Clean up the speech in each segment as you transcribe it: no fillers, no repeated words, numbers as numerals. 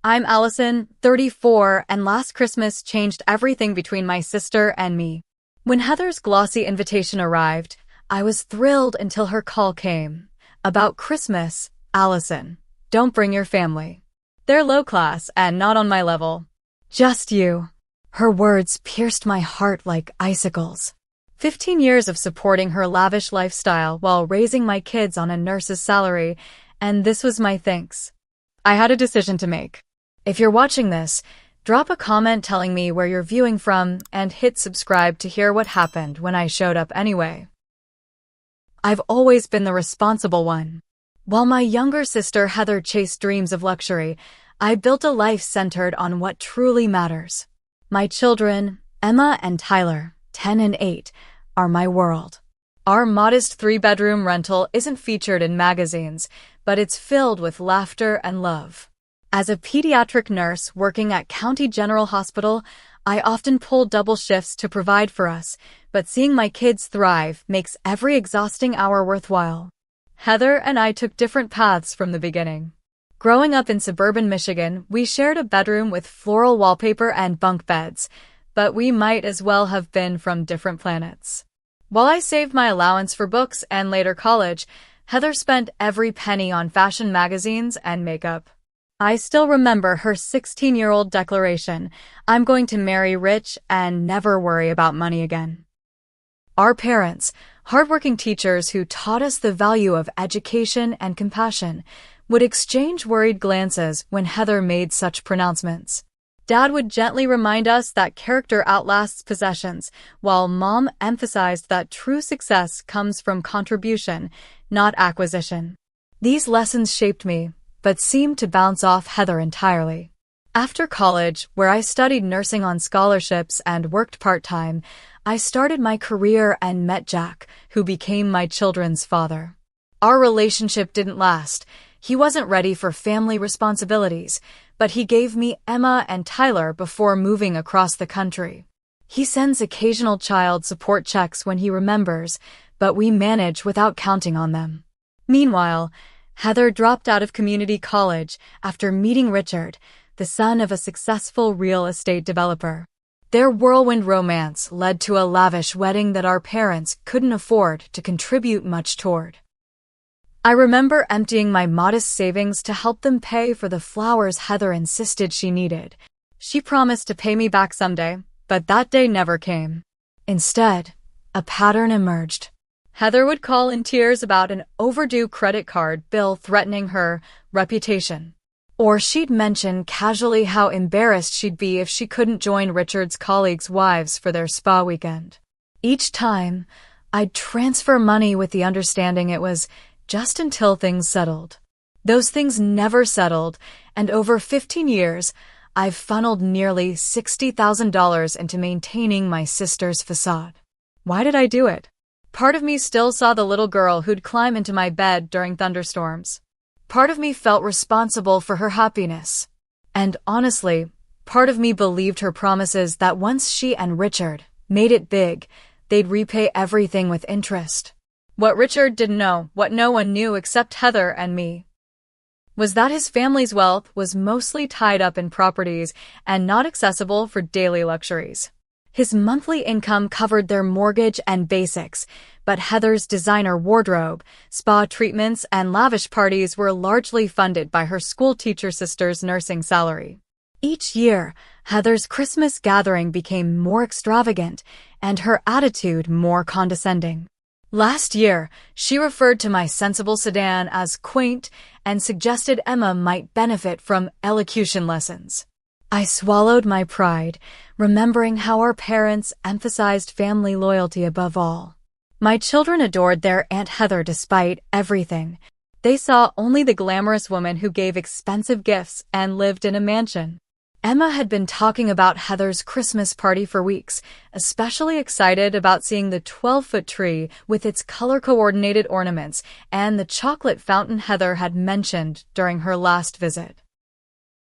I'm Allison, 34, and last Christmas changed everything between my sister and me. When Heather's glossy invitation arrived, I was thrilled until her call came. About Christmas, Allison. Don't bring your family. They're low class and not on my level. Just you. Her words pierced my heart like icicles. 15 years of supporting her lavish lifestyle while raising my kids on a nurse's salary, and this was my thanks. I had a decision to make. If you're watching this, drop a comment telling me where you're viewing from and hit subscribe to hear what happened when I showed up anyway. I've always been the responsible one. While my younger sister Heather chased dreams of luxury, I built a life centered on what truly matters. My children, Emma and Tyler, 10 and 8, are my world. Our modest 3-bedroom rental isn't featured in magazines, but it's filled with laughter and love. As a pediatric nurse working at County General Hospital, I often pull double shifts to provide for us, but seeing my kids thrive makes every exhausting hour worthwhile. Heather and I took different paths from the beginning. Growing up in suburban Michigan, we shared a bedroom with floral wallpaper and bunk beds, but we might as well have been from different planets. While I saved my allowance for books and later college, Heather spent every penny on fashion magazines and makeup. I still remember her 16-year-old declaration, "I'm going to marry rich and never worry about money again." Our parents, hardworking teachers who taught us the value of education and compassion, would exchange worried glances when Heather made such pronouncements. Dad would gently remind us that character outlasts possessions, while Mom emphasized that true success comes from contribution, not acquisition. These lessons shaped me, but seemed to bounce off Heather entirely. After college, where I studied nursing on scholarships and worked part-time, I started my career and met Jack, who became my children's father. Our relationship didn't last. He wasn't ready for family responsibilities, but he gave me Emma and Tyler before moving across the country. He sends occasional child support checks when he remembers, but we manage without counting on them. Meanwhile, Heather dropped out of community college after meeting Richard, the son of a successful real estate developer. Their whirlwind romance led to a lavish wedding that our parents couldn't afford to contribute much toward. I remember emptying my modest savings to help them pay for the flowers Heather insisted she needed. She promised to pay me back someday, but that day never came. Instead, a pattern emerged. Heather would call in tears about an overdue credit card bill threatening her reputation. Or she'd mention casually how embarrassed she'd be if she couldn't join Richard's colleagues' wives for their spa weekend. Each time, I'd transfer money with the understanding it was just until things settled. Those things never settled, and over 15 years, I've funneled nearly $60,000 into maintaining my sister's facade. Why did I do it? Part of me still saw the little girl who'd climb into my bed during thunderstorms. Part of me felt responsible for her happiness. And honestly, part of me believed her promises that once she and Richard made it big, they'd repay everything with interest. What Richard didn't know, what no one knew except Heather and me, was that his family's wealth was mostly tied up in properties and not accessible for daily luxuries. His monthly income covered their mortgage and basics, but Heather's designer wardrobe, spa treatments, and lavish parties were largely funded by her schoolteacher sister's nursing salary. Each year, Heather's Christmas gathering became more extravagant and her attitude more condescending. Last year, she referred to my sensible sedan as quaint and suggested Emma might benefit from elocution lessons. I swallowed my pride, remembering how our parents emphasized family loyalty above all. My children adored their Aunt Heather despite everything. They saw only the glamorous woman who gave expensive gifts and lived in a mansion. Emma had been talking about Heather's Christmas party for weeks, especially excited about seeing the 12-foot tree with its color-coordinated ornaments and the chocolate fountain Heather had mentioned during her last visit.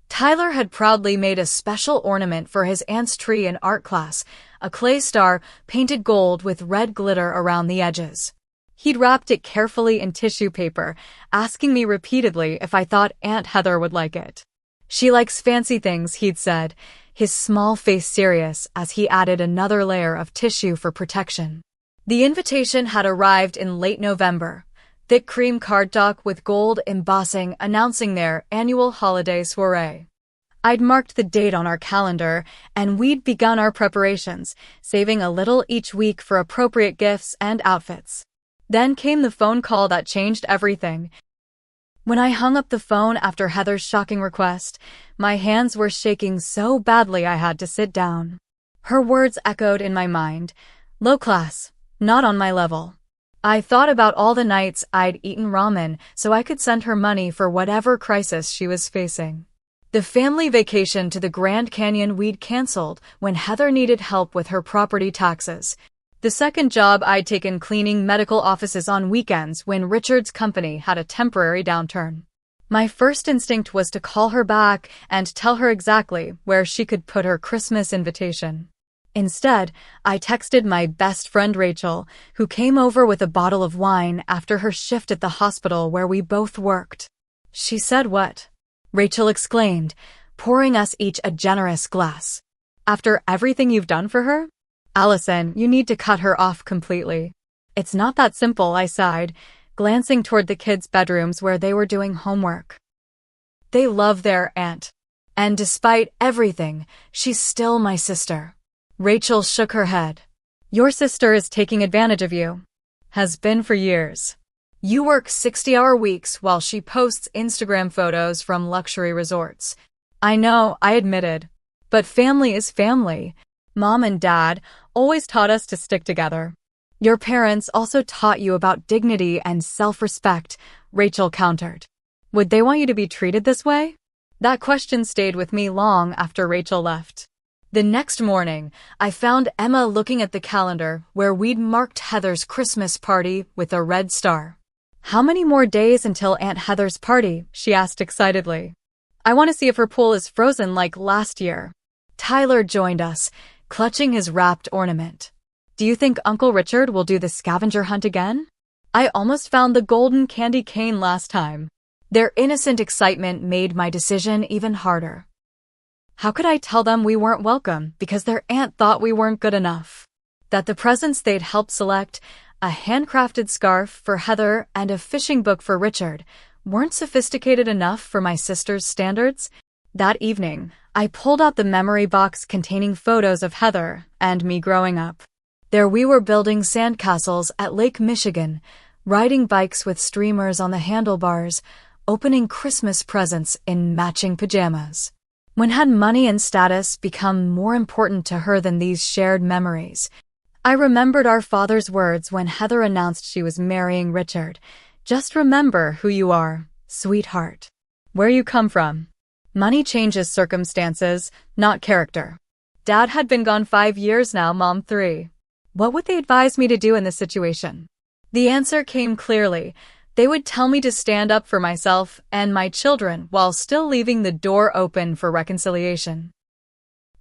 Tyler had proudly made a special ornament for his aunt's tree in art class, a clay star painted gold with red glitter around the edges. He'd wrapped it carefully in tissue paper, asking me repeatedly if I thought Aunt Heather would like it. She likes fancy things, he'd said, his small face serious as he added another layer of tissue for protection. The invitation had arrived in late November, thick cream cardstock with gold embossing announcing their annual holiday soiree. I'd marked the date on our calendar, and we'd begun our preparations, saving a little each week for appropriate gifts and outfits. Then came the phone call that changed everything. When I hung up the phone after Heather's shocking request, my hands were shaking so badly I had to sit down. Her words echoed in my mind. Low class, not on my level. I thought about all the nights I'd eaten ramen so I could send her money for whatever crisis she was facing. The family vacation to the Grand Canyon we'd canceled when Heather needed help with her property taxes. The second job I'd taken cleaning medical offices on weekends when Richard's company had a temporary downturn. My first instinct was to call her back and tell her exactly where she could put her Christmas invitation. Instead, I texted my best friend Rachel, who came over with a bottle of wine after her shift at the hospital where we both worked. She said, "What?" Rachel exclaimed, pouring us each a generous glass. "After everything you've done for her? Allison, you need to cut her off completely." "It's not that simple," I sighed, glancing toward the kids' bedrooms where they were doing homework. "They love their aunt. And despite everything, she's still my sister." Rachel shook her head. "Your sister is taking advantage of you. Has been for years. You work 60-hour weeks while she posts Instagram photos from luxury resorts." "I know," I admitted. "But family is family. Mom and Dad always taught us to stick together." "Your parents also taught you about dignity and self-respect," Rachel countered. "Would they want you to be treated this way?" That question stayed with me long after Rachel left. The next morning, I found Emma looking at the calendar where we'd marked Heather's Christmas party with a red star. "How many more days until Aunt Heather's party?" she asked excitedly. "I want to see if her pool is frozen like last year." Tyler joined us, clutching his wrapped ornament. "Do you think Uncle Richard will do the scavenger hunt again? I almost found the golden candy cane last time." Their innocent excitement made my decision even harder. How could I tell them we weren't welcome because their aunt thought we weren't good enough? That the presents they'd helped select, a handcrafted scarf for Heather and a fishing book for Richard, weren't sophisticated enough for my sister's standards? That evening, I pulled out the memory box containing photos of Heather and me growing up. There we were building sandcastles at Lake Michigan, riding bikes with streamers on the handlebars, opening Christmas presents in matching pajamas. When had money and status become more important to her than these shared memories? I remembered our father's words when Heather announced she was marrying Richard. "Just remember who you are, sweetheart. Where you come from. Money changes circumstances, not character." Dad had been gone 5 years now, Mom 3. What would they advise me to do in this situation? The answer came clearly. They would tell me to stand up for myself and my children while still leaving the door open for reconciliation.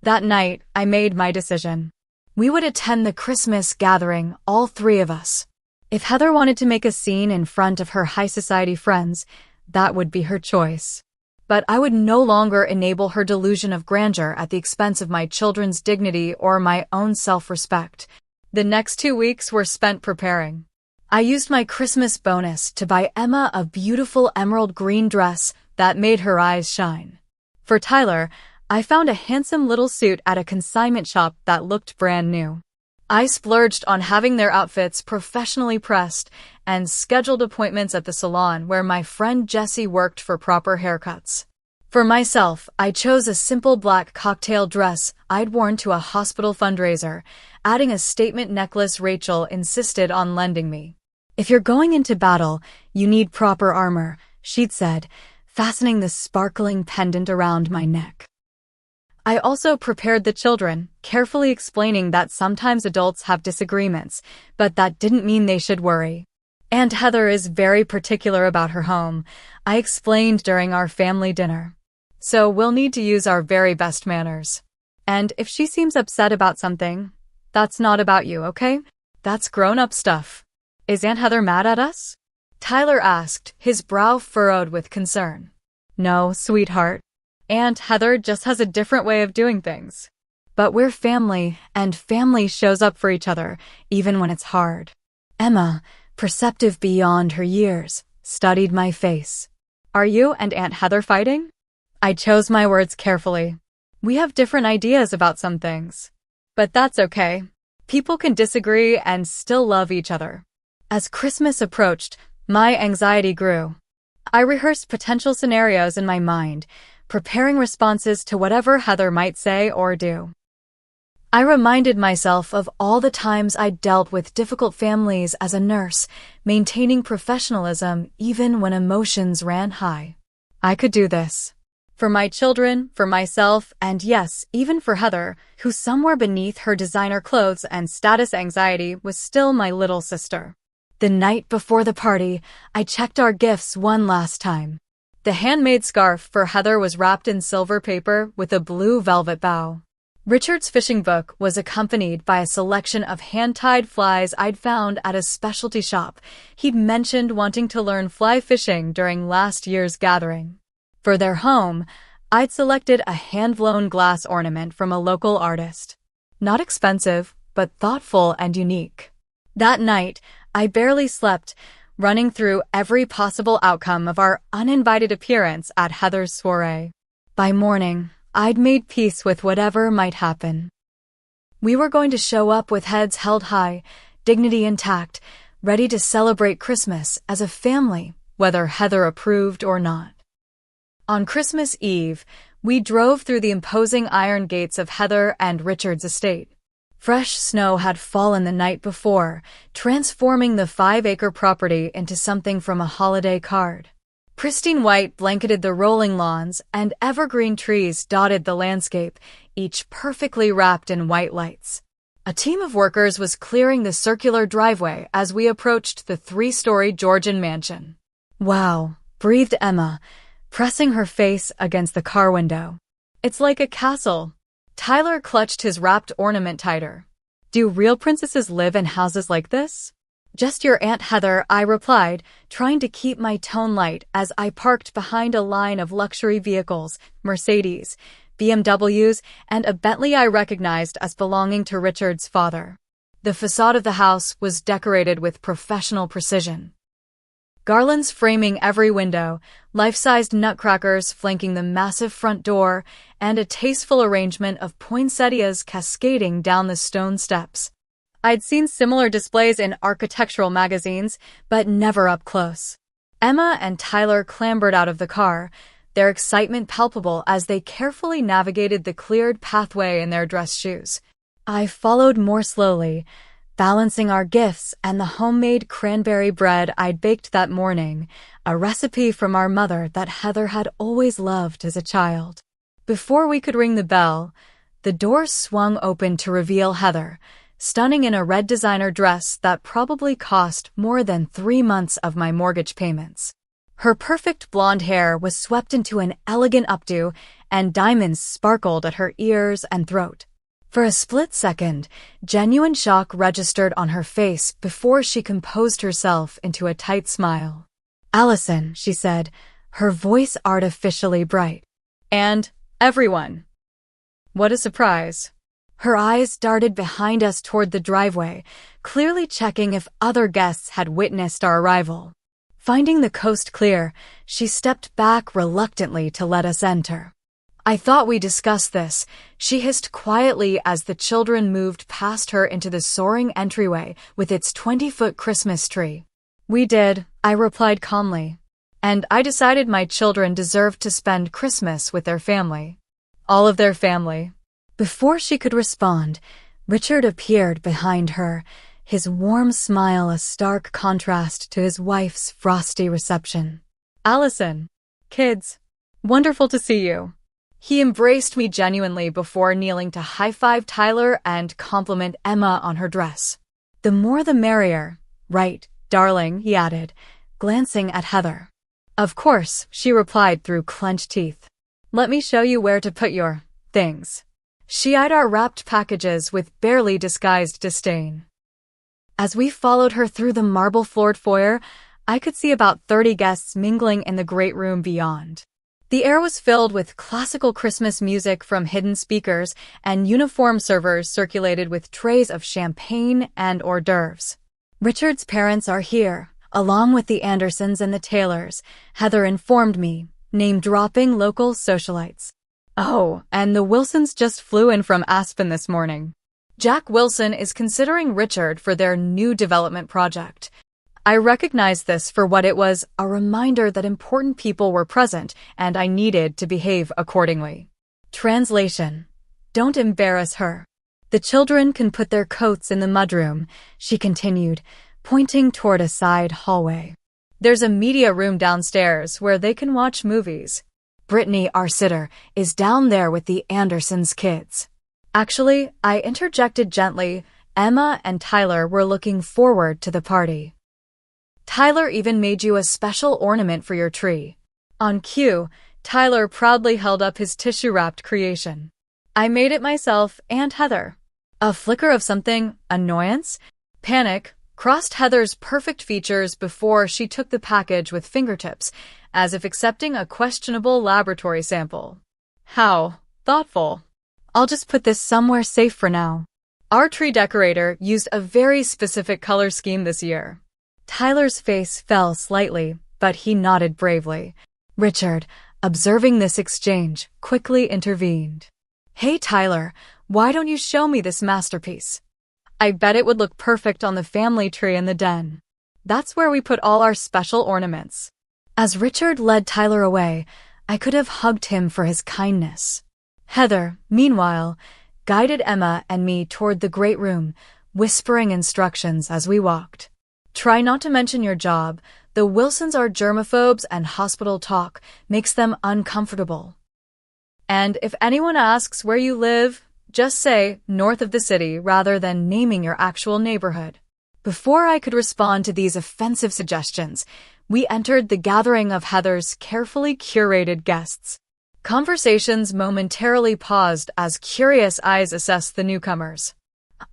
That night, I made my decision. We would attend the Christmas gathering, all 3 of us. If Heather wanted to make a scene in front of her high society friends, that would be her choice. But I would no longer enable her delusion of grandeur at the expense of my children's dignity or my own self-respect. The next 2 weeks were spent preparing. I used my Christmas bonus to buy Emma a beautiful emerald green dress that made her eyes shine. For Tyler, I found a handsome little suit at a consignment shop that looked brand new. I splurged on having their outfits professionally pressed and scheduled appointments at the salon where my friend Jessie worked for proper haircuts. For myself, I chose a simple black cocktail dress I'd worn to a hospital fundraiser, adding a statement necklace Rachel insisted on lending me. "If you're going into battle, you need proper armor," she'd said, fastening the sparkling pendant around my neck. I also prepared the children, carefully explaining that sometimes adults have disagreements, but that didn't mean they should worry. "Aunt Heather is very particular about her home," I explained during our family dinner. "So we'll need to use our very best manners. And if she seems upset about something, that's not about you, okay? That's grown-up stuff." "Is Aunt Heather mad at us?" Tyler asked, his brow furrowed with concern. "No, sweetheart. Aunt Heather just has a different way of doing things. But we're family, and family shows up for each other, even when it's hard. Emma, perceptive beyond her years, studied my face. Are you and Aunt Heather fighting? I chose my words carefully. We have different ideas about some things. But that's okay. People can disagree and still love each other. As Christmas approached, my anxiety grew. I rehearsed potential scenarios in my mind, preparing responses to whatever Heather might say or do. I reminded myself of all the times I'd dealt with difficult families as a nurse, maintaining professionalism even when emotions ran high. I could do this. For my children, for myself, and yes, even for Heather, who somewhere beneath her designer clothes and status anxiety was still my little sister. The night before the party, I checked our gifts one last time. The handmade scarf for Heather was wrapped in silver paper with a blue velvet bow. Richard's fishing book was accompanied by a selection of hand-tied flies I'd found at a specialty shop. He'd mentioned wanting to learn fly fishing during last year's gathering. For their home, I'd selected a hand-blown glass ornament from a local artist. Not expensive, but thoughtful and unique. That night, I barely slept, running through every possible outcome of our uninvited appearance at Heather's soiree. By morning, I'd made peace with whatever might happen. We were going to show up with heads held high, dignity intact, ready to celebrate Christmas as a family, whether Heather approved or not. On Christmas Eve, we drove through the imposing iron gates of Heather and Richard's estate. Fresh snow had fallen the night before, transforming the 5-acre property into something from a holiday card. Pristine white blanketed the rolling lawns, and evergreen trees dotted the landscape, each perfectly wrapped in white lights. A team of workers was clearing the circular driveway as we approached the 3-story Georgian mansion. Wow, breathed Emma, pressing her face against the car window. It's like a castle. Tyler clutched his wrapped ornament tighter. Do real princesses live in houses like this? Just your Aunt Heather, I replied, trying to keep my tone light as I parked behind a line of luxury vehicles, Mercedes, BMWs, and a Bentley I recognized as belonging to Richard's father. The facade of the house was decorated with professional precision. Garlands framing every window, life-sized nutcrackers flanking the massive front door, and a tasteful arrangement of poinsettias cascading down the stone steps. I'd seen similar displays in architectural magazines, but never up close. Emma and Tyler clambered out of the car, their excitement palpable as they carefully navigated the cleared pathway in their dress shoes. I followed more slowly, balancing our gifts and the homemade cranberry bread I'd baked that morning, a recipe from our mother that Heather had always loved as a child. Before we could ring the bell, the door swung open to reveal Heather, stunning in a red designer dress that probably cost more than 3 months of my mortgage payments. Her perfect blonde hair was swept into an elegant updo, and diamonds sparkled at her ears and throat. For a split second, genuine shock registered on her face before she composed herself into a tight smile. "Allison," she said, her voice artificially bright. "And everyone." What a surprise. Her eyes darted behind us toward the driveway, clearly checking if other guests had witnessed our arrival. Finding the coast clear, she stepped back reluctantly to let us enter. "I thought we discussed this," she hissed quietly as the children moved past her into the soaring entryway with its 20-foot Christmas tree. "We did," I replied calmly. "And I decided my children deserved to spend Christmas with their family. All of their family." Before she could respond, Richard appeared behind her, his warm smile a stark contrast to his wife's frosty reception. "Allison, kids, wonderful to see you." He embraced me genuinely before kneeling to high-five Tyler and compliment Emma on her dress. "The more the merrier, right, darling," he added, glancing at Heather. "Of course," she replied through clenched teeth. "Let me show you where to put your things." She eyed our wrapped packages with barely disguised disdain. As we followed her through the marble-floored foyer, I could see about 30 guests mingling in the great room beyond. The air was filled with classical Christmas music from hidden speakers, and uniformed servers circulated with trays of champagne and hors d'oeuvres. Richard's parents are here, along with the Andersons and the Taylors, Heather informed me, name-dropping local socialites. Oh, and the Wilsons just flew in from Aspen this morning. Jack Wilson is considering Richard for their new development project. I recognized this for what it was, a reminder that important people were present and I needed to behave accordingly. Translation: Don't embarrass her. The children can put their coats in the mudroom, she continued, pointing toward a side hallway. There's a media room downstairs where they can watch movies. Brittany, our sitter, is down there with the Andersons' kids. Actually, I interjected gently, Emma and Tyler were looking forward to the party. Tyler even made you a special ornament for your tree. On cue, Tyler proudly held up his tissue-wrapped creation. I made it myself and Heather. A flicker of something, annoyance, panic, crossed Heather's perfect features before she took the package with fingertips, as if accepting a questionable laboratory sample. How thoughtful. I'll just put this somewhere safe for now. Our tree decorator used a very specific color scheme this year. Tyler's face fell slightly, but he nodded bravely. Richard, observing this exchange, quickly intervened. Hey Tyler, why don't you show me this masterpiece? I bet it would look perfect on the family tree in the den. That's where we put all our special ornaments. As Richard led Tyler away, I could have hugged him for his kindness. Heather, meanwhile, guided Emma and me toward the great room, whispering instructions as we walked. Try not to mention your job. The Wilsons are germaphobes and hospital talk makes them uncomfortable. And if anyone asks where you live, just say north of the city rather than naming your actual neighborhood. Before I could respond to these offensive suggestions, we entered the gathering of Heather's carefully curated guests. Conversations momentarily paused as curious eyes assessed the newcomers.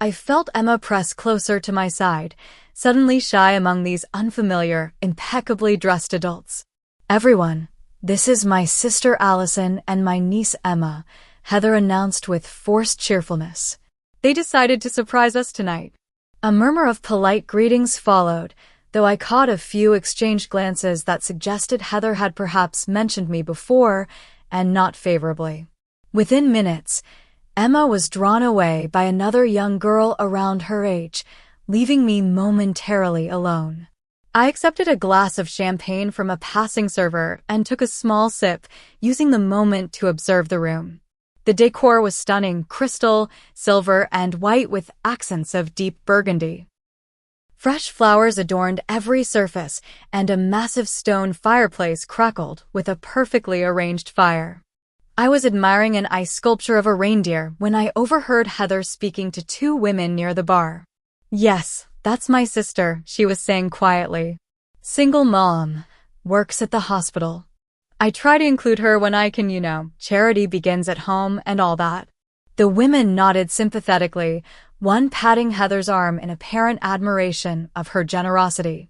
I felt Emma press closer to my side, suddenly shy among these unfamiliar, impeccably dressed adults. Everyone, this is my sister Allison and my niece Emma, Heather announced with forced cheerfulness. They decided to surprise us tonight. A murmur of polite greetings followed, though I caught a few exchanged glances that suggested Heather had perhaps mentioned me before, and not favorably. Within minutes, Emma was drawn away by another young girl around her age, leaving me momentarily alone. I accepted a glass of champagne from a passing server and took a small sip, using the moment to observe the room. The decor was stunning, crystal, silver, and white with accents of deep burgundy. Fresh flowers adorned every surface, and a massive stone fireplace crackled with a perfectly arranged fire. I was admiring an ice sculpture of a reindeer when I overheard Heather speaking to two women near the bar. Yes, that's my sister, she was saying quietly. Single mom, works at the hospital. I try to include her when I can, charity begins at home and all that. The women nodded sympathetically, one patting Heather's arm in apparent admiration of her generosity.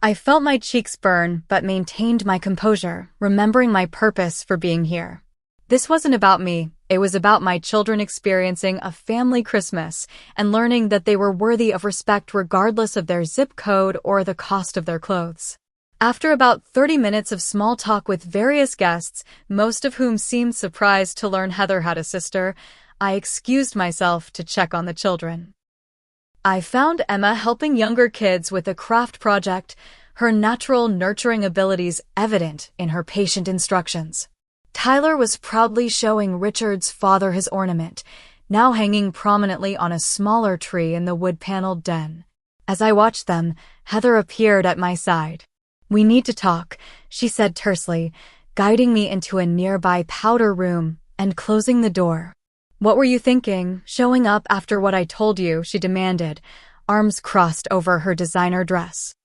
I felt my cheeks burn but maintained my composure, remembering my purpose for being here. This wasn't about me, it was about my children experiencing a family Christmas and learning that they were worthy of respect regardless of their zip code or the cost of their clothes. After about 30 minutes of small talk with various guests, most of whom seemed surprised to learn Heather had a sister, I excused myself to check on the children. I found Emma helping younger kids with a craft project, her natural nurturing abilities evident in her patient instructions. Tyler was proudly showing Richard's father his ornament, now hanging prominently on a smaller tree in the wood-paneled den. As I watched them, Heather appeared at my side. We need to talk, she said tersely, guiding me into a nearby powder room and closing the door. What were you thinking, showing up after what I told you, she demanded, arms crossed over her designer dress.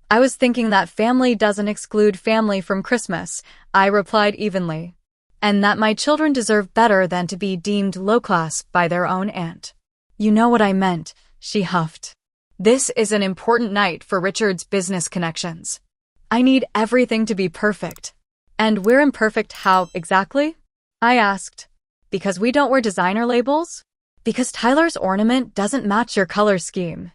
I was thinking that family doesn't exclude family from Christmas, I replied evenly. And that my children deserve better than to be deemed low-class by their own aunt. You know what I meant, she huffed. This is an important night for Richard's business connections. I need everything to be perfect. And we're imperfect how exactly? I asked. Because we don't wear designer labels? Because Tyler's ornament doesn't match your color scheme.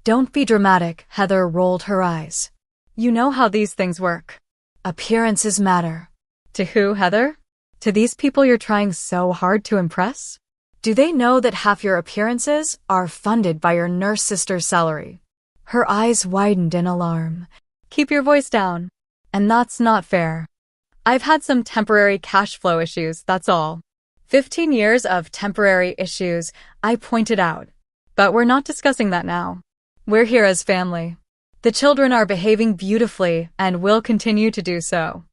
Don't be dramatic, Heather rolled her eyes. You know how these things work. Appearances matter. To who, Heather? To these people you're trying so hard to impress? Do they know that half your appearances are funded by your nurse sister's salary? Her eyes widened in alarm. Keep your voice down. And that's not fair. I've had some temporary cash flow issues, that's all. 15 years of temporary issues, I pointed out. But we're not discussing that now. We're here as family. The children are behaving beautifully and will continue to do so.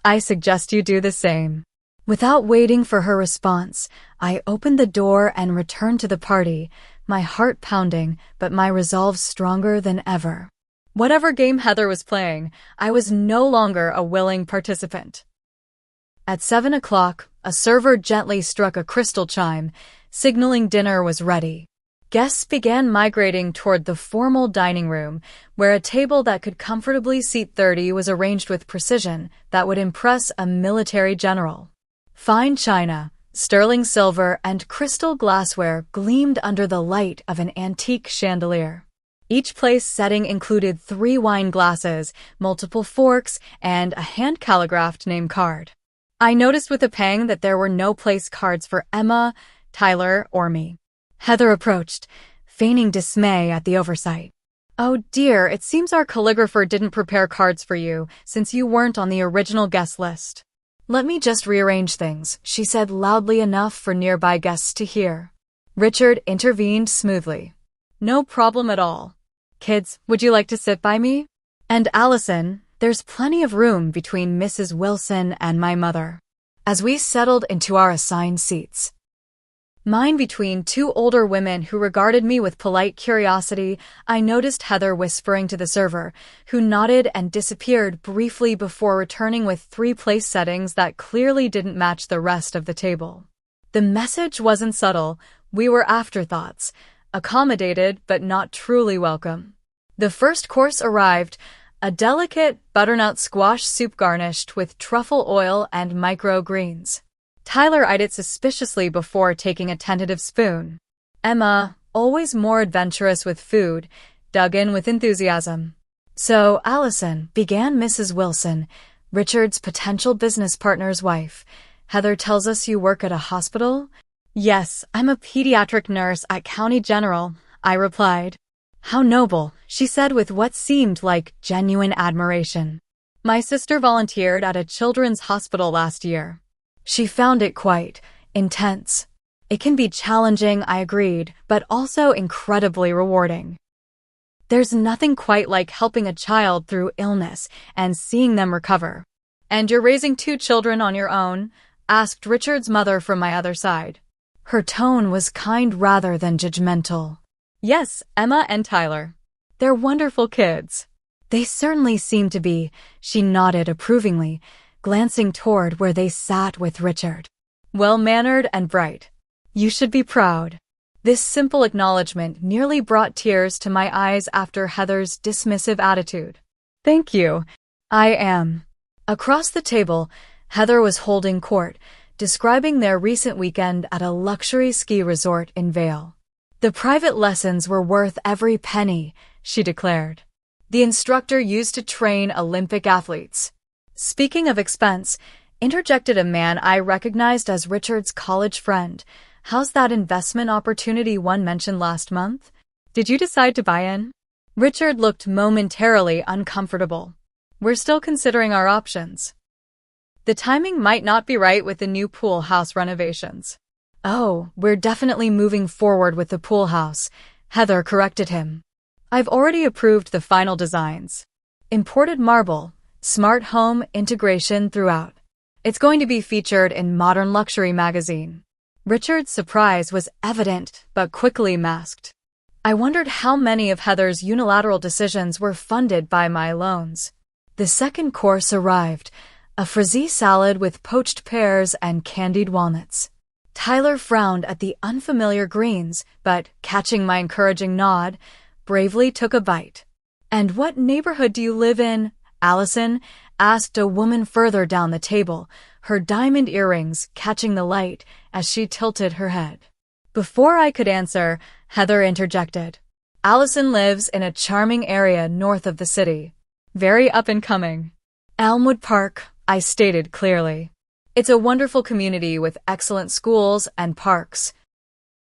I suggest you do the same. Without waiting for her response, I opened the door and returned to the party, my heart pounding, but my resolve stronger than ever. Whatever game Heather was playing, I was no longer a willing participant. At 7 o'clock, a server gently struck a crystal chime, signaling dinner was ready. Guests began migrating toward the formal dining room, where a table that could comfortably seat 30 was arranged with precision that would impress a military general. Fine china, sterling silver, and crystal glassware gleamed under the light of an antique chandelier. Each place setting included 3 wine glasses, multiple forks, and a hand-calligraphed name card. I noticed with a pang that there were no place cards for Emma, Tyler, or me. Heather approached, feigning dismay at the oversight. Oh dear, it seems our calligrapher didn't prepare cards for you, since you weren't on the original guest list. Let me just rearrange things, she said loudly enough for nearby guests to hear. Richard intervened smoothly. No problem at all. Kids, would you like to sit by me? And Allison, there's plenty of room between Mrs. Wilson and my mother. As we settled into our assigned seats, mine between 2 older women who regarded me with polite curiosity, I noticed Heather whispering to the server, who nodded and disappeared briefly before returning with 3 place settings that clearly didn't match the rest of the table. The message wasn't subtle. We were afterthoughts, accommodated but not truly welcome. The first course arrived, a delicate butternut squash soup garnished with truffle oil and microgreens. Tyler eyed it suspiciously before taking a tentative spoon. Emma, always more adventurous with food, dug in with enthusiasm. So, Allison, began Mrs. Wilson, Richard's potential business partner's wife. Heather tells us you work at a hospital? Yes, I'm a pediatric nurse at County General, I replied. How noble, she said with what seemed like genuine admiration. My sister volunteered at a children's hospital last year. She found it quite intense. It can be challenging, I agreed, but also incredibly rewarding. There's nothing quite like helping a child through illness and seeing them recover. And you're raising 2 children on your own? Asked Richard's mother from my other side. Her tone was kind rather than judgmental. Yes, Emma and Tyler. They're wonderful kids. They certainly seem to be, she nodded approvingly, glancing toward where they sat with Richard. Well-mannered and bright. You should be proud. This simple acknowledgement nearly brought tears to my eyes after Heather's dismissive attitude. Thank you. I am. Across the table, Heather was holding court, describing their recent weekend at a luxury ski resort in Vail. The private lessons were worth every penny, she declared. The instructor used to train Olympic athletes. Speaking of expense, interjected a man I recognized as Richard's college friend. How's that investment opportunity one mentioned last month? Did you decide to buy in? Richard looked momentarily uncomfortable. We're still considering our options. The timing might not be right with the new pool house renovations. Oh, we're definitely moving forward with the pool house, Heather corrected him. I've already approved the final designs. Imported marble, smart home integration throughout. It's going to be featured in Modern Luxury magazine. Richard's surprise was evident, but quickly masked. I wondered how many of Heather's unilateral decisions were funded by my loans. The second course arrived, a frizzy salad with poached pears and candied walnuts. Tyler frowned at the unfamiliar greens, but, catching my encouraging nod, bravely took a bite. And what neighborhood do you live in? Allison asked a woman further down the table, her diamond earrings catching the light as she tilted her head. Before I could answer, Heather interjected. Allison lives in a charming area north of the city. Very up and coming. Elmwood Park, I stated clearly. It's a wonderful community with excellent schools and parks.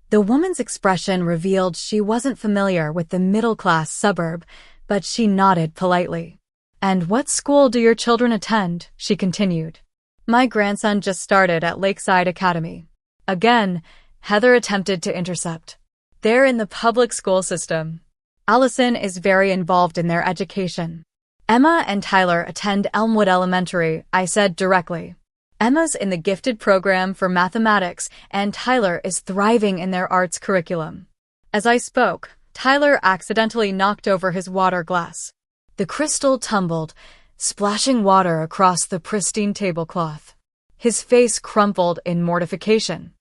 The woman's expression revealed she wasn't familiar with the middle-class suburb, but she nodded politely. And what school do your children attend? She continued. My grandson just started at Lakeside Academy. Again, Heather attempted to intercept. They're in the public school system. Allison is very involved in their education. Emma and Tyler attend Elmwood Elementary, I said directly. Emma's in the gifted program for mathematics, and Tyler is thriving in their arts curriculum. As I spoke, Tyler accidentally knocked over his water glass. The crystal tumbled, splashing water across the pristine tablecloth. His face crumpled in mortification.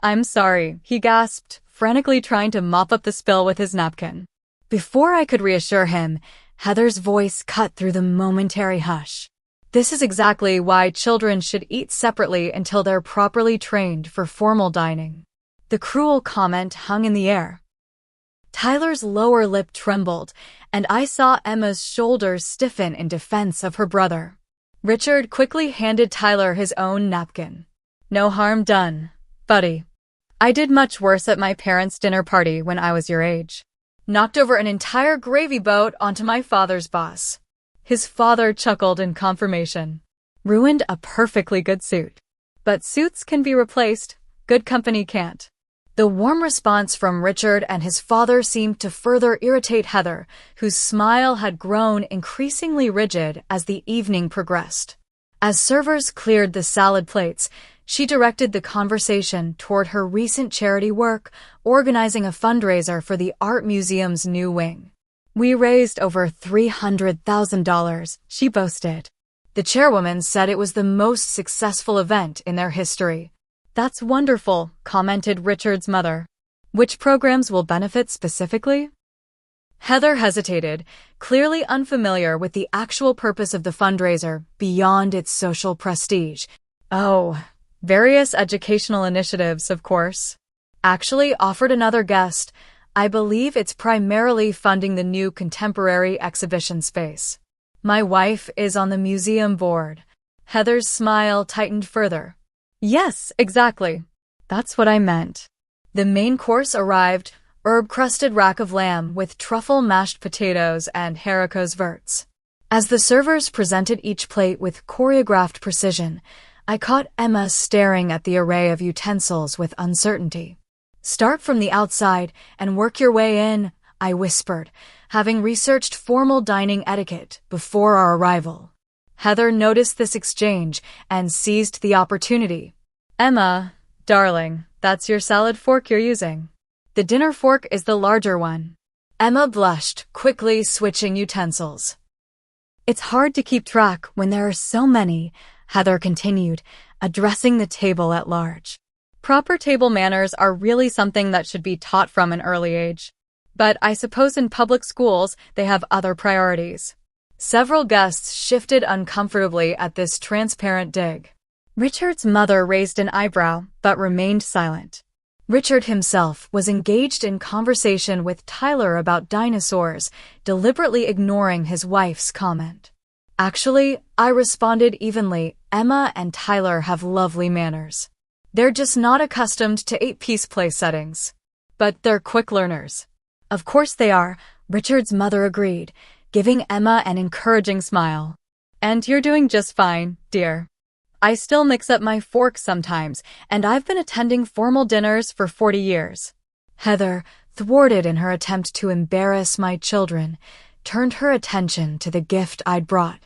I'm sorry, he gasped, frantically trying to mop up the spill with his napkin. Before I could reassure him, Heather's voice cut through the momentary hush. This is exactly why children should eat separately until they're properly trained for formal dining. The cruel comment hung in the air. Tyler's lower lip trembled, and I saw Emma's shoulders stiffen in defense of her brother. Richard quickly handed Tyler his own napkin. No harm done, buddy. I did much worse at my parents' dinner party when I was your age. Knocked over an entire gravy boat onto my father's boss. His father chuckled in confirmation. Ruined a perfectly good suit. But suits can be replaced, good company can't. The warm response from Richard and his father seemed to further irritate Heather, whose smile had grown increasingly rigid as the evening progressed. As servers cleared the salad plates, she directed the conversation toward her recent charity work, organizing a fundraiser for the Art Museum's new wing. We raised over $300,000, she boasted. The chairwoman said it was the most successful event in their history. That's wonderful, commented Richard's mother. Which programs will benefit specifically? Heather hesitated, clearly unfamiliar with the actual purpose of the fundraiser beyond its social prestige. Oh, various educational initiatives, of course. Actually offered another guest. I believe it's primarily funding the new contemporary exhibition space. My wife is on the museum board. Heather's smile tightened further. Yes, exactly. That's what I meant. The main course arrived, herb-crusted rack of lamb with truffle mashed potatoes and haricots verts. As the servers presented each plate with choreographed precision, I caught Emma staring at the array of utensils with uncertainty. Start from the outside and work your way in, I whispered, having researched formal dining etiquette before our arrival. Heather noticed this exchange and seized the opportunity. Emma, darling, that's your salad fork you're using. The dinner fork is the larger one. Emma blushed, quickly switching utensils. It's hard to keep track when there are so many, Heather continued, addressing the table at large. Proper table manners are really something that should be taught from an early age. But I suppose in public schools they have other priorities. Several guests shifted uncomfortably at this transparent dig. Richard's mother raised an eyebrow, but remained silent. Richard himself was engaged in conversation with Tyler about dinosaurs, deliberately ignoring his wife's comment. Actually, I responded evenly, Emma and Tyler have lovely manners. They're just not accustomed to 8-piece play settings. But they're quick learners. Of course they are, Richard's mother agreed, giving Emma an encouraging smile. And you're doing just fine, dear. I still mix up my forks sometimes, and I've been attending formal dinners for 40 years. Heather, thwarted in her attempt to embarrass my children, turned her attention to the gift I'd brought.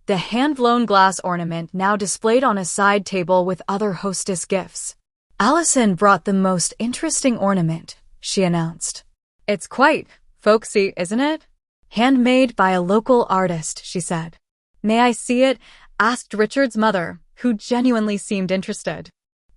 The hand-blown glass ornament now displayed on a side table with other hostess gifts. Allison brought the most interesting ornament, she announced. It's quite folksy, isn't it? Handmade by a local artist, she said. May I see it? Asked Richard's mother, who genuinely seemed interested.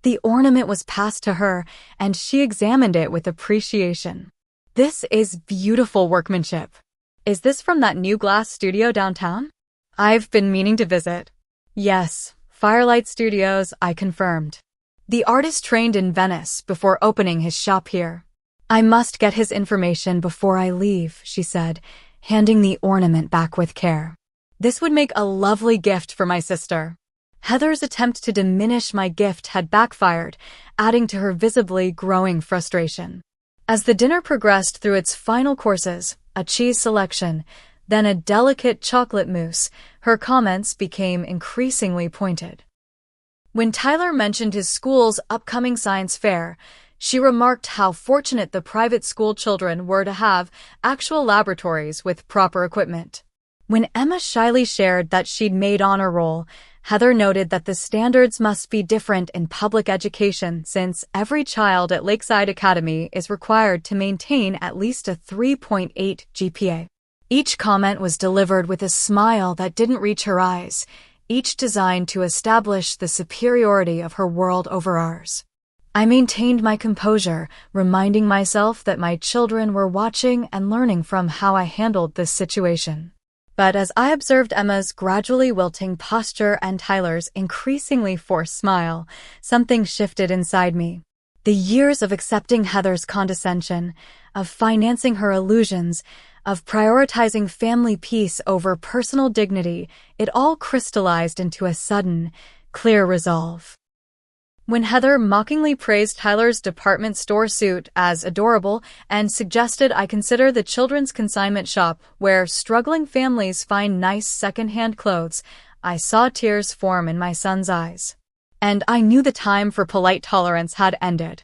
The ornament was passed to her, and she examined it with appreciation. This is beautiful workmanship. Is this from that new glass studio downtown? I've been meaning to visit. Yes, Firelight Studios, I confirmed. The artist trained in Venice before opening his shop here. I must get his information before I leave, she said, handing the ornament back with care. This would make a lovely gift for my sister. Heather's attempt to diminish my gift had backfired, adding to her visibly growing frustration. As the dinner progressed through its final courses, a cheese selection, then a delicate chocolate mousse, her comments became increasingly pointed. When Tyler mentioned his school's upcoming science fair, she remarked how fortunate the private school children were to have actual laboratories with proper equipment. When Emma shyly shared that she'd made honor roll, Heather noted that the standards must be different in public education since every child at Lakeside Academy is required to maintain at least a 3.8 GPA. Each comment was delivered with a smile that didn't reach her eyes, each designed to establish the superiority of her world over ours. I maintained my composure, reminding myself that my children were watching and learning from how I handled this situation. But as I observed Emma's gradually wilting posture and Tyler's increasingly forced smile, something shifted inside me. The years of accepting Heather's condescension, of financing her illusions, of prioritizing family peace over personal dignity, it all crystallized into a sudden, clear resolve. When Heather mockingly praised Tyler's department store suit as adorable and suggested I consider the children's consignment shop where struggling families find nice second-hand clothes, I saw tears form in my son's eyes. And I knew the time for polite tolerance had ended.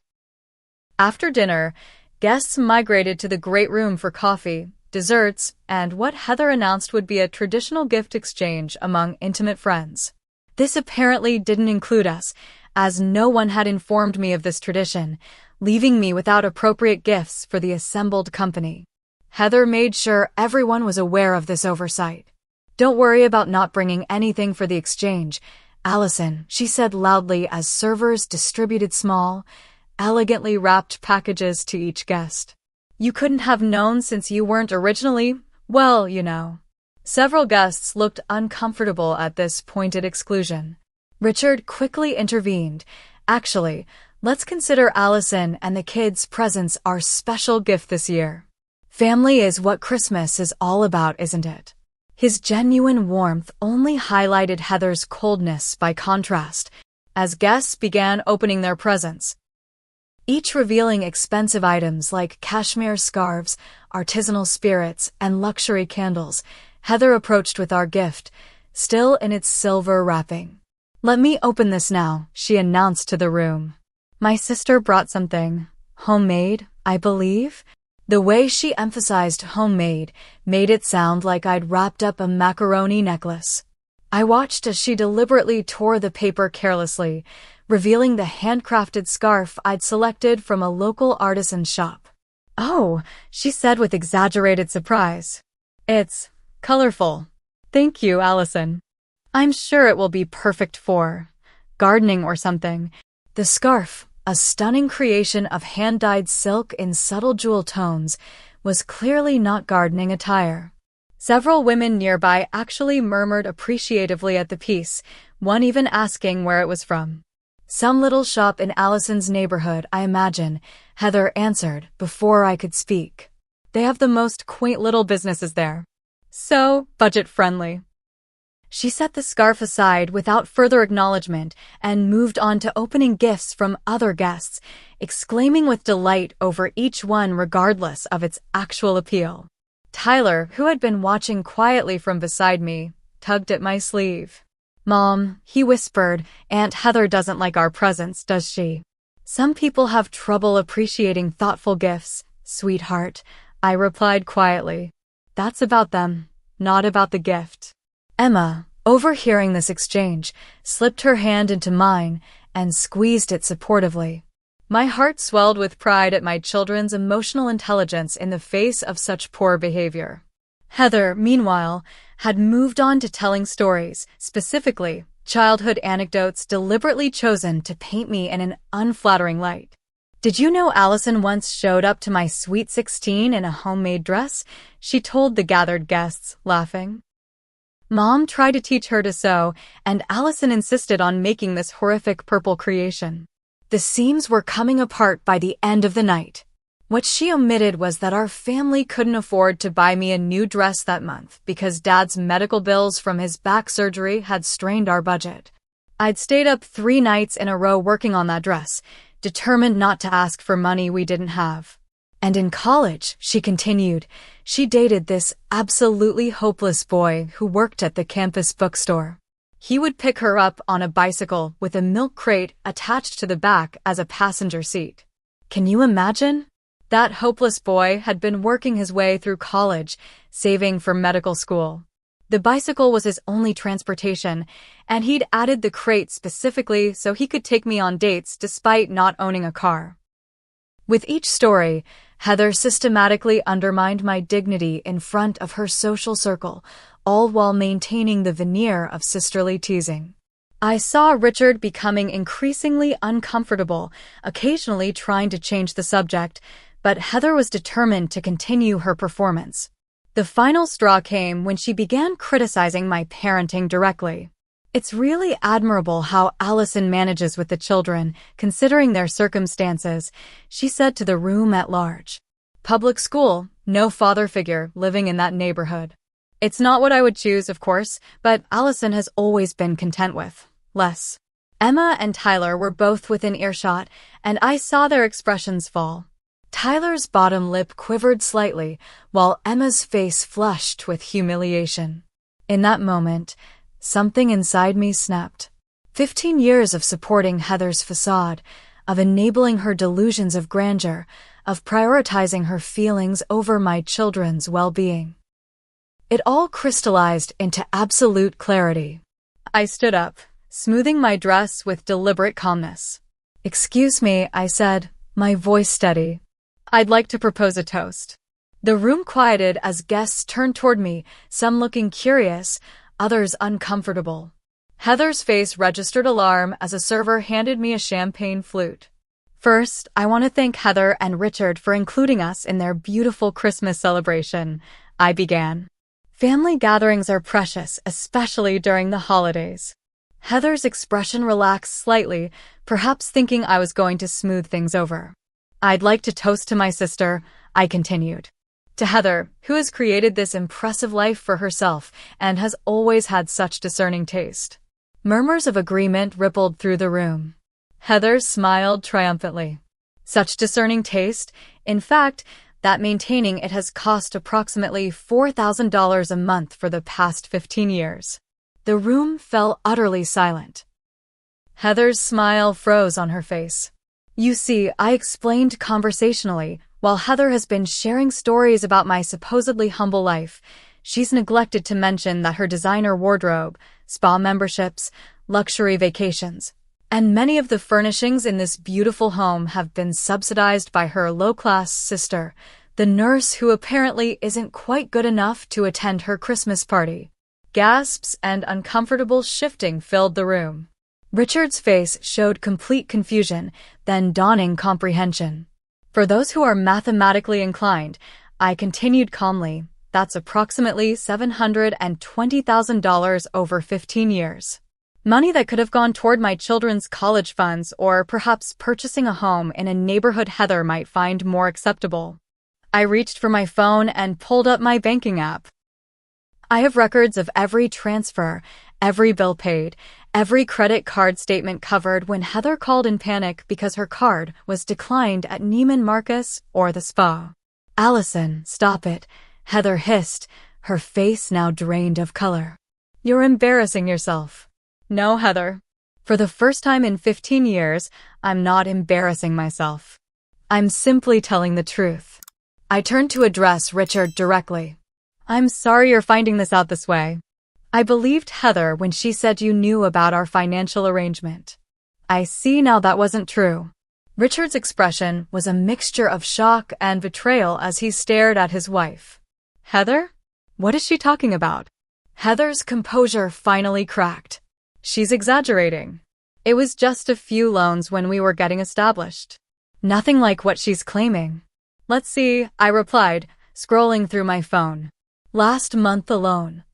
After dinner, guests migrated to the great room for coffee, desserts, and what Heather announced would be a traditional gift exchange among intimate friends. This apparently didn't include us, as no one had informed me of this tradition, leaving me without appropriate gifts for the assembled company. Heather made sure everyone was aware of this oversight. "Don't worry about not bringing anything for the exchange, Allison," she said loudly as servers distributed small, elegantly wrapped packages to each guest. "You couldn't have known since you weren't originally, well, you know." Several guests looked uncomfortable at this pointed exclusion. Richard quickly intervened. "Actually, let's consider Allison and the kids' presents our special gift this year. Family is what Christmas is all about, isn't it?" His genuine warmth only highlighted Heather's coldness by contrast, as guests began opening their presents, each revealing expensive items like cashmere scarves, artisanal spirits, and luxury candles. Heather approached with our gift, still in its silver wrapping. "Let me open this now," she announced to the room. "My sister brought something. Homemade, I believe?" The way she emphasized homemade made it sound like I'd wrapped up a macaroni necklace. I watched as she deliberately tore the paper carelessly, revealing the handcrafted scarf I'd selected from a local artisan shop. "Oh," she said with exaggerated surprise. "It's colorful. Thank you, Allison. I'm sure it will be perfect for gardening or something." The scarf, a stunning creation of hand-dyed silk in subtle jewel tones, was clearly not gardening attire. Several women nearby actually murmured appreciatively at the piece, one even asking where it was from. "Some little shop in Allison's neighborhood, I imagine," Heather answered before I could speak. "They have the most quaint little businesses there. So budget-friendly." She set the scarf aside without further acknowledgement and moved on to opening gifts from other guests, exclaiming with delight over each one regardless of its actual appeal. Tyler, who had been watching quietly from beside me, tugged at my sleeve. "Mom," he whispered, "Aunt Heather doesn't like our presents, does she?" "Some people have trouble appreciating thoughtful gifts, sweetheart," I replied quietly. "That's about them, not about the gift." Emma, overhearing this exchange, slipped her hand into mine and squeezed it supportively. My heart swelled with pride at my children's emotional intelligence in the face of such poor behavior. Heather, meanwhile, had moved on to telling stories, specifically childhood anecdotes deliberately chosen to paint me in an unflattering light. "Did you know Allison once showed up to my Sweet 16 in a homemade dress?" she told the gathered guests, laughing. Mom tried to teach her to sew, and Allison insisted on making this horrific purple creation. The seams were coming apart by the end of the night. What she omitted was that our family couldn't afford to buy me a new dress that month because Dad's medical bills from his back surgery had strained our budget. I'd stayed up 3 nights in a row working on that dress, determined not to ask for money we didn't have. And in college, she continued, she dated this absolutely hopeless boy who worked at the campus bookstore. He would pick her up on a bicycle with a milk crate attached to the back as a passenger seat. Can you imagine? That hopeless boy had been working his way through college, saving for medical school. The bicycle was his only transportation, and he'd added the crate specifically so he could take me on dates despite not owning a car. With each story, Heather systematically undermined my dignity in front of her social circle, all while maintaining the veneer of sisterly teasing. I saw Richard becoming increasingly uncomfortable, occasionally trying to change the subject, but Heather was determined to continue her performance. The final straw came when she began criticizing my parenting directly. It's really admirable how Allison manages with the children, considering their circumstances, she said to the room at large. Public school, no father figure living in that neighborhood. It's not what I would choose, of course, but Allison has always been content with less. Emma and Tyler were both within earshot, and I saw their expressions fall. Tyler's bottom lip quivered slightly, while Emma's face flushed with humiliation. In that moment, something inside me snapped. 15 years of supporting Heather's facade, of enabling her delusions of grandeur, of prioritizing her feelings over my children's well-being. It all crystallized into absolute clarity. I stood up, smoothing my dress with deliberate calmness. "Excuse me," I said, my voice steady. "I'd like to propose a toast." The room quieted as guests turned toward me, some looking curious, others uncomfortable. Heather's face registered alarm as a server handed me a champagne flute. "First, I want to thank Heather and Richard for including us in their beautiful Christmas celebration," I began. "Family gatherings are precious, especially during the holidays." Heather's expression relaxed slightly, perhaps thinking I was going to smooth things over. "I'd like to toast to my sister," I continued. "To Heather, who has created this impressive life for herself and has always had such discerning taste." Murmurs of agreement rippled through the room. Heather smiled triumphantly. "Such discerning taste? In fact, that maintaining it has cost approximately $4,000 a month for the past 15 years. The room fell utterly silent. Heather's smile froze on her face. "You see," I explained conversationally, while Heather has been sharing stories about my supposedly humble life, she's neglected to mention that her designer wardrobe, spa memberships, luxury vacations, and many of the furnishings in this beautiful home have been subsidized by her low-class sister, the nurse who apparently isn't quite good enough to attend her Christmas party. Gasps and uncomfortable shifting filled the room. Richard's face showed complete confusion, then dawning comprehension. "For those who are mathematically inclined," I continued calmly, "that's approximately $720,000 over 15 years. Money that could have gone toward my children's college funds or perhaps purchasing a home in a neighborhood Heather might find more acceptable." I reached for my phone and pulled up my banking app. I have records of every transfer, every bill paid, every credit card statement covered when Heather called in panic because her card was declined at Neiman Marcus or the spa. "Allison, stop it," Heather hissed, her face now drained of color. "You're embarrassing yourself." "No, Heather. For the first time in 15 years, I'm not embarrassing myself. I'm simply telling the truth." I turned to address Richard directly. "I'm sorry you're finding this out this way. I believed Heather when she said you knew about our financial arrangement. I see now that wasn't true." Richard's expression was a mixture of shock and betrayal as he stared at his wife. "Heather? What is she talking about?" Heather's composure finally cracked. "She's exaggerating. It was just a few loans when we were getting established. Nothing like what she's claiming." "Let's see," I replied, scrolling through my phone. "Last month alone,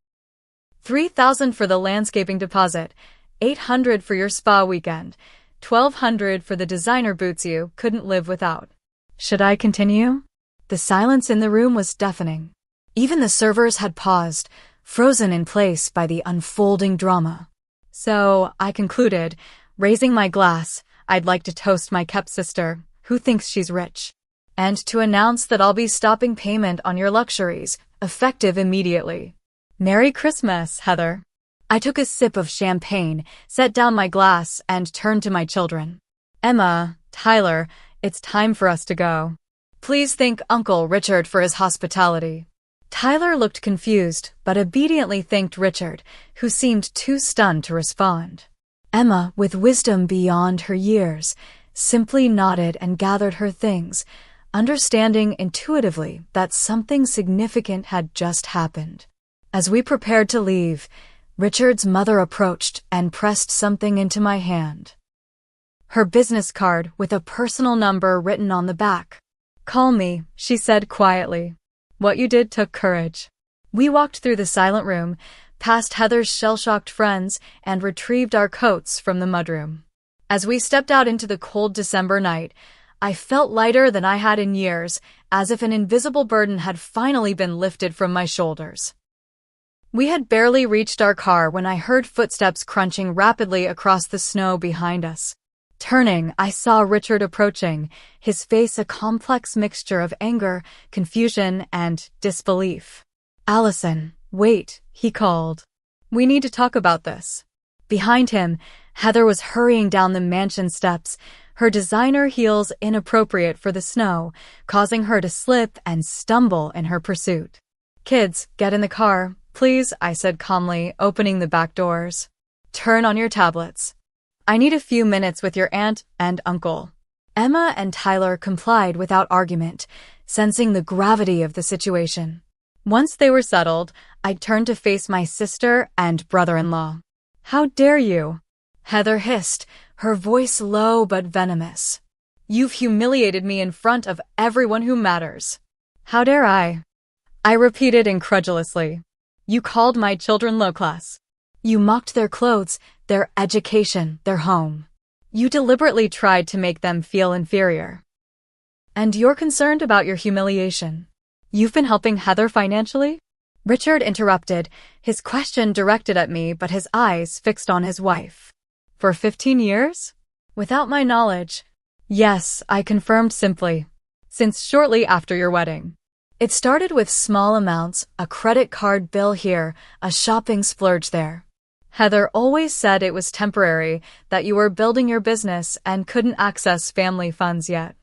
$3,000 for the landscaping deposit, $800 for your spa weekend, $1,200 for the designer boots you couldn't live without. Should I continue? The silence in the room was deafening. Even the servers had paused, frozen in place by the unfolding drama. So, I concluded, raising my glass, I'd like to toast my kept sister, who thinks she's rich, and to announce that I'll be stopping payment on your luxuries, effective immediately. Merry Christmas, Heather. I took a sip of champagne, set down my glass, and turned to my children. Emma, Tyler, it's time for us to go. Please thank Uncle Richard for his hospitality. Tyler looked confused, but obediently thanked Richard, who seemed too stunned to respond. Emma, with wisdom beyond her years, simply nodded and gathered her things, understanding intuitively that something significant had just happened. As we prepared to leave, Richard's mother approached and pressed something into my hand. Her business card with a personal number written on the back. Call me, she said quietly. What you did took courage. We walked through the silent room, past Heather's shell-shocked friends, and retrieved our coats from the mudroom. As we stepped out into the cold December night, I felt lighter than I had in years, as if an invisible burden had finally been lifted from my shoulders. We had barely reached our car when I heard footsteps crunching rapidly across the snow behind us. Turning, I saw Richard approaching, his face a complex mixture of anger, confusion, and disbelief. Allison, wait, he called. We need to talk about this. Behind him, Heather was hurrying down the mansion steps, her designer heels inappropriate for the snow, causing her to slip and stumble in her pursuit. Kids, get in the car, please, I said calmly, opening the back doors. Turn on your tablets. I need a few minutes with your aunt and uncle. Emma and Tyler complied without argument, sensing the gravity of the situation. Once they were settled, I turned to face my sister and brother-in-law. How dare you? Heather hissed, her voice low but venomous. You've humiliated me in front of everyone who matters. How dare I? I repeated incredulously. You called my children low-class. You mocked their clothes, their education, their home. You deliberately tried to make them feel inferior. And you're concerned about your humiliation. You've been helping Heather financially? Richard interrupted, his question directed at me but his eyes fixed on his wife. For 15 years? Without my knowledge. Yes, I confirmed simply. Since shortly after your wedding. It started with small amounts, a credit card bill here, a shopping splurge there. Heather always said it was temporary, that you were building your business and couldn't access family funds yet.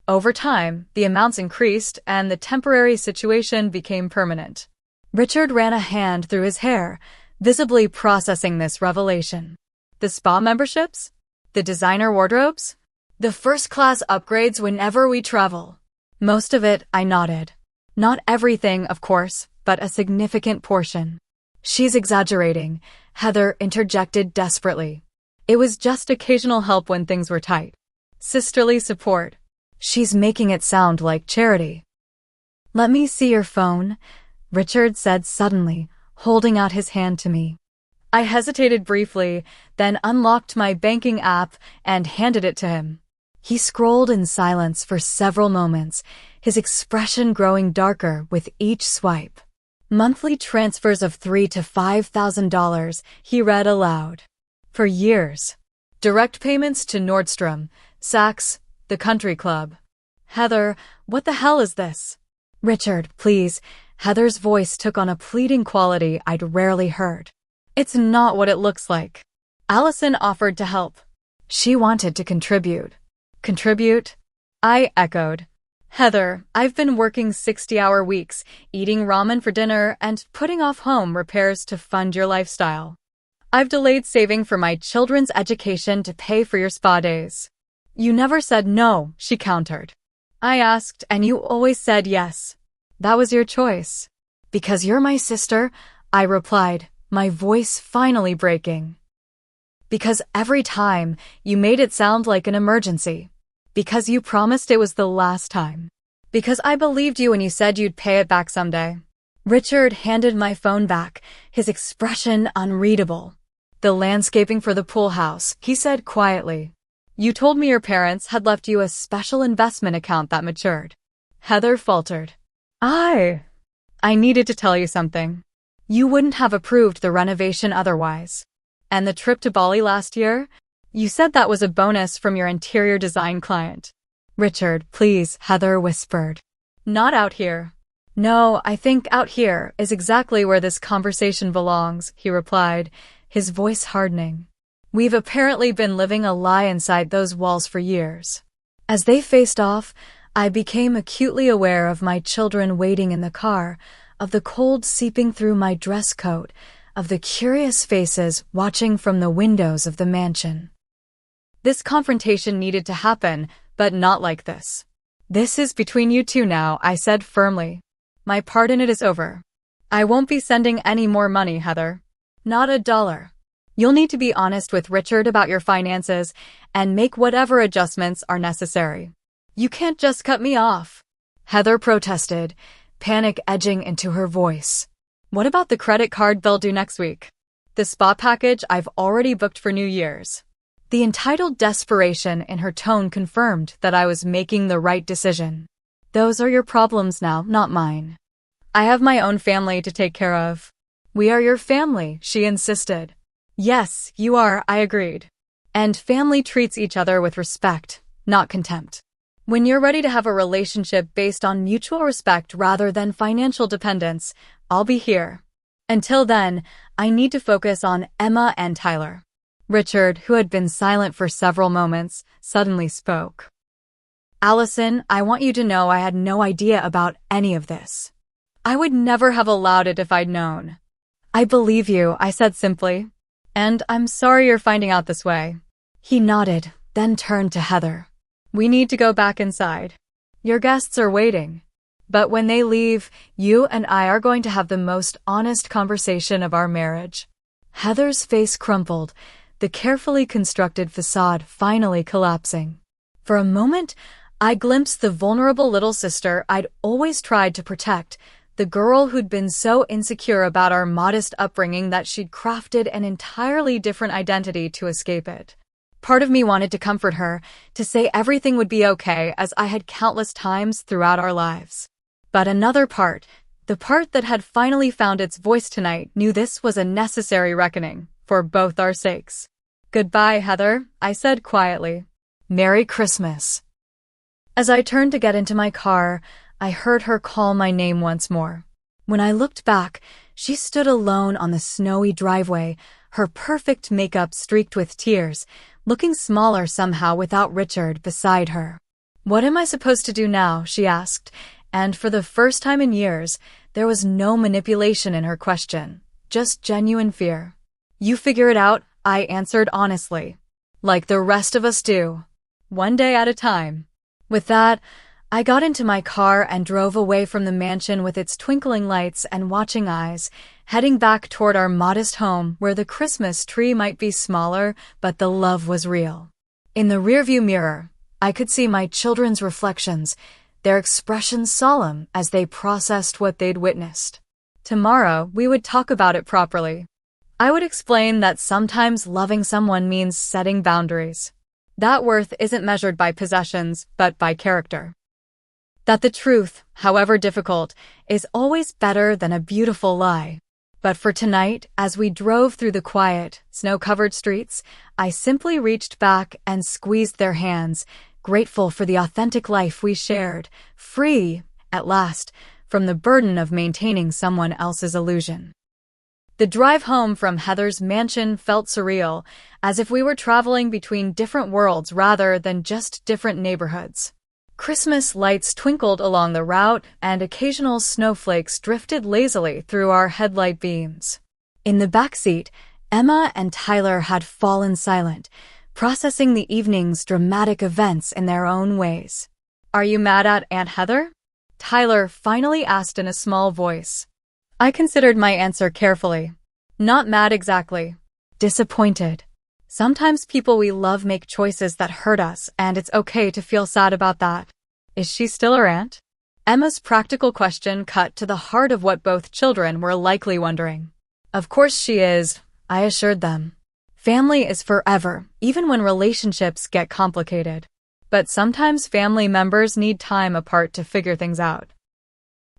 Over time, the amounts increased and the temporary situation became permanent. Richard ran a hand through his hair, visibly processing this revelation. The spa memberships? The designer wardrobes? The first-class upgrades whenever we travel. Most of it, I nodded. Not everything, of course, but a significant portion. She's exaggerating, Heather interjected desperately. It was just occasional help when things were tight. Sisterly support. She's making it sound like charity. Let me see your phone, Richard said suddenly, holding out his hand to me. I hesitated briefly, then unlocked my banking app and handed it to him. He scrolled in silence for several moments, his expression growing darker with each swipe. Monthly transfers of $3,000 to $5,000, he read aloud. For years. Direct payments to Nordstrom, Saks, the country club. Heather, what the hell is this? Richard, please. Heather's voice took on a pleading quality I'd rarely heard. It's not what it looks like. Allison offered to help. She wanted to contribute. Contribute? I echoed. Heather, I've been working 60-hour weeks, eating ramen for dinner, and putting off home repairs to fund your lifestyle. I've delayed saving for my children's education to pay for your spa days. You never said no, she countered. I asked, and you always said yes. That was your choice. Because you're my sister, I replied, my voice finally breaking. Because every time, you made it sound like an emergency. Because you promised it was the last time. Because I believed you when you said you'd pay it back someday. Richard handed my phone back, his expression unreadable. The landscaping for the pool house, he said quietly. You told me your parents had left you a special investment account that matured. Heather faltered. I needed to tell you something. You wouldn't have approved the renovation otherwise. And the trip to Bali last year? You said that was a bonus from your interior design client. Richard, please, Heather whispered. Not out here. No, I think out here is exactly where this conversation belongs, he replied, his voice hardening. We've apparently been living a lie inside those walls for years. As they faced off, I became acutely aware of my children waiting in the car, of the cold seeping through my dress coat, of the curious faces watching from the windows of the mansion. This confrontation needed to happen, but not like this. This is between you two now, I said firmly. My part in it is over. I won't be sending any more money, Heather. Not $1. You'll need to be honest with Richard about your finances and make whatever adjustments are necessary. You can't just cut me off. Heather protested, panic edging into her voice. What about the credit card bill due next week? The spa package I've already booked for New Year's. The entitled desperation in her tone confirmed that I was making the right decision. Those are your problems now, not mine. I have my own family to take care of. We are your family, she insisted. Yes, you are, I agreed. And family treats each other with respect, not contempt. When you're ready to have a relationship based on mutual respect rather than financial dependence, I'll be here. Until then, I need to focus on Emma and Tyler. Richard, who had been silent for several moments, suddenly spoke. Allison, I want you to know I had no idea about any of this. I would never have allowed it if I'd known. I believe you, I said simply. And I'm sorry you're finding out this way. He nodded, then turned to Heather. We need to go back inside. Your guests are waiting. But when they leave, you and I are going to have the most honest conversation of our marriage. Heather's face crumpled, the carefully constructed facade finally collapsing. For a moment, I glimpsed the vulnerable little sister I'd always tried to protect, the girl who'd been so insecure about our modest upbringing that she'd crafted an entirely different identity to escape it. Part of me wanted to comfort her, to say everything would be okay as I had countless times throughout our lives. But another part, the part that had finally found its voice tonight, knew this was a necessary reckoning, for both our sakes. Goodbye, Heather, I said quietly. Merry Christmas. As I turned to get into my car, I heard her call my name once more. When I looked back, she stood alone on the snowy driveway, her perfect makeup streaked with tears, looking smaller somehow without Richard beside her. What am I supposed to do now? She asked, and for the first time in years, there was no manipulation in her question, just genuine fear. You figure it out, I answered honestly. Like the rest of us do. One day at a time. With that, I got into my car and drove away from the mansion with its twinkling lights and watching eyes, heading back toward our modest home where the Christmas tree might be smaller, but the love was real. In the rearview mirror, I could see my children's reflections, their expressions solemn as they processed what they'd witnessed. Tomorrow, we would talk about it properly. I would explain that sometimes loving someone means setting boundaries. That worth isn't measured by possessions, but by character. That the truth, however difficult, is always better than a beautiful lie. But for tonight, as we drove through the quiet, snow-covered streets, I simply reached back and squeezed their hands, grateful for the authentic life we shared, free, at last, from the burden of maintaining someone else's illusion. The drive home from Heather's mansion felt surreal, as if we were traveling between different worlds rather than just different neighborhoods. Christmas lights twinkled along the route, and occasional snowflakes drifted lazily through our headlight beams. In the backseat, Emma and Tyler had fallen silent, processing the evening's dramatic events in their own ways. Are you mad at Aunt Heather? Tyler finally asked in a small voice. I considered my answer carefully. Not mad exactly. Disappointed. Sometimes people we love make choices that hurt us, and it's okay to feel sad about that. Is she still our aunt? Emma's practical question cut to the heart of what both children were likely wondering. Of course she is, I assured them. Family is forever, even when relationships get complicated. But sometimes family members need time apart to figure things out.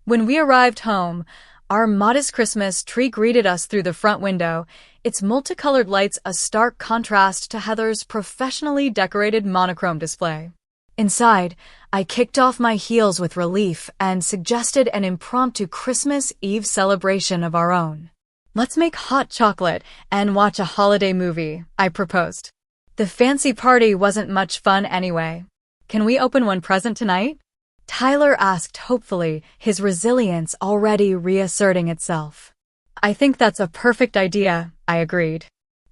When we arrived home, our modest Christmas tree greeted us through the front window, its multicolored lights a stark contrast to Heather's professionally decorated monochrome display. Inside, I kicked off my heels with relief and suggested an impromptu Christmas Eve celebration of our own. Let's make hot chocolate and watch a holiday movie, I proposed. The fancy party wasn't much fun anyway. Can we open one present tonight? Tyler asked hopefully, his resilience already reasserting itself. I think that's a perfect idea, I agreed.